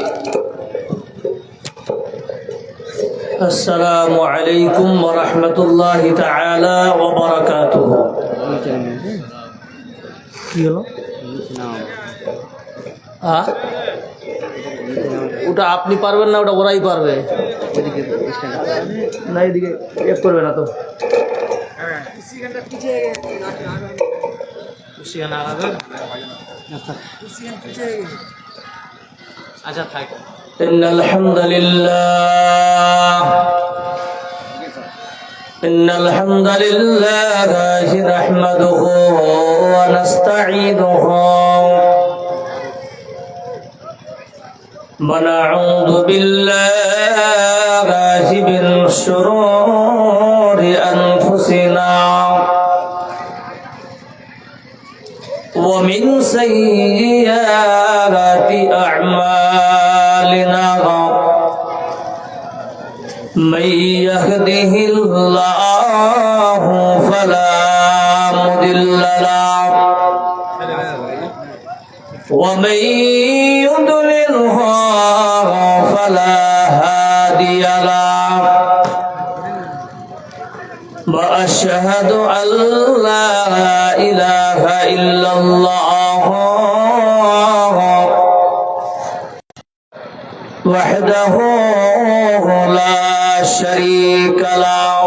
अस्सलामु अलैकुम व रहमतुल्लाहि ताआला व बाराकातुहू। ওটা আপনি পারবেন না, ওটা ওরাই পারবে না, এদিকে এক করবে না তো। আচ্ছা থাক। ইন্নাল হামদুলিল্লাহি নাহমাদুহু ওয়া নাস্তাঈনুহু ونعوذ بالله من شرور أنفسنا ومن سيئات أعمالنا من يهده الله فلا مضل له ومن يضلله فلا هادي له وأشهد أن لا إله إلا الله وحده لا شريك له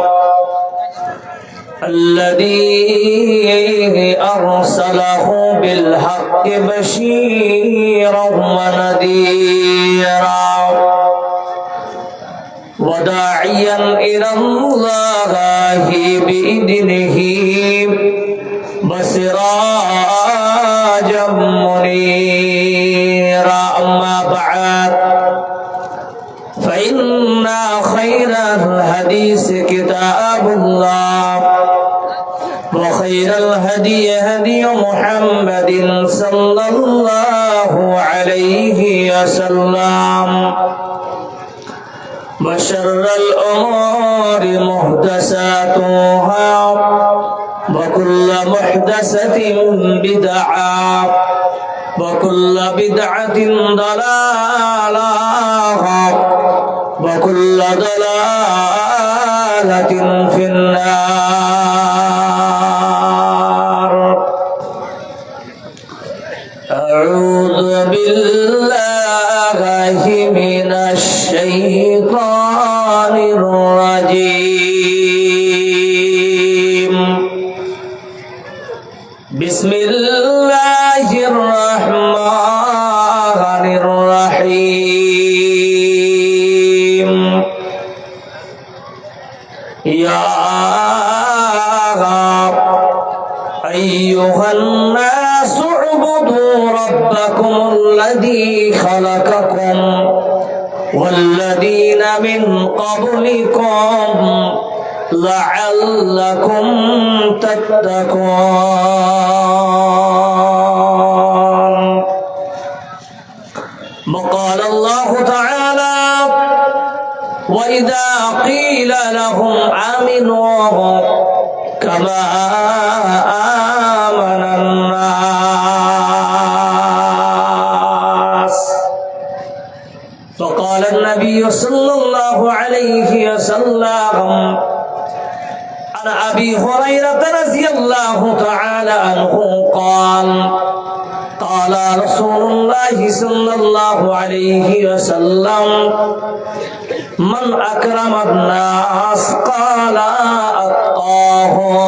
الذي أرسله بالحق بشيرا ونذيرا وداعيا إلى الله بإذنه وسراجا منيرا أما بعد فإن خير الحديث كتاب الله وخير الهدي هدي محمد صلى الله عليه وسلم وشر الأمور محدثاتها وكل محدثة بدعة وكل بدعة ضلالة وكل ضلالة في النار أعوذ يا أيها الناس اعبدوا ربكم الذي خلقكم والذين من قبلكم لعلكم تتقون. وقال الله تعالى وإذا قيل لهم آمنوا كما آمن الناس فقال النبي صلى الله عليه وسلم عن أبي هريرة رضي الله تعالى عنه قال قال رسول الله صلى الله عليه وسلم من أكرم الناس قال أتقاهم.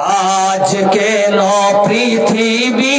आज के नो पृथ्वी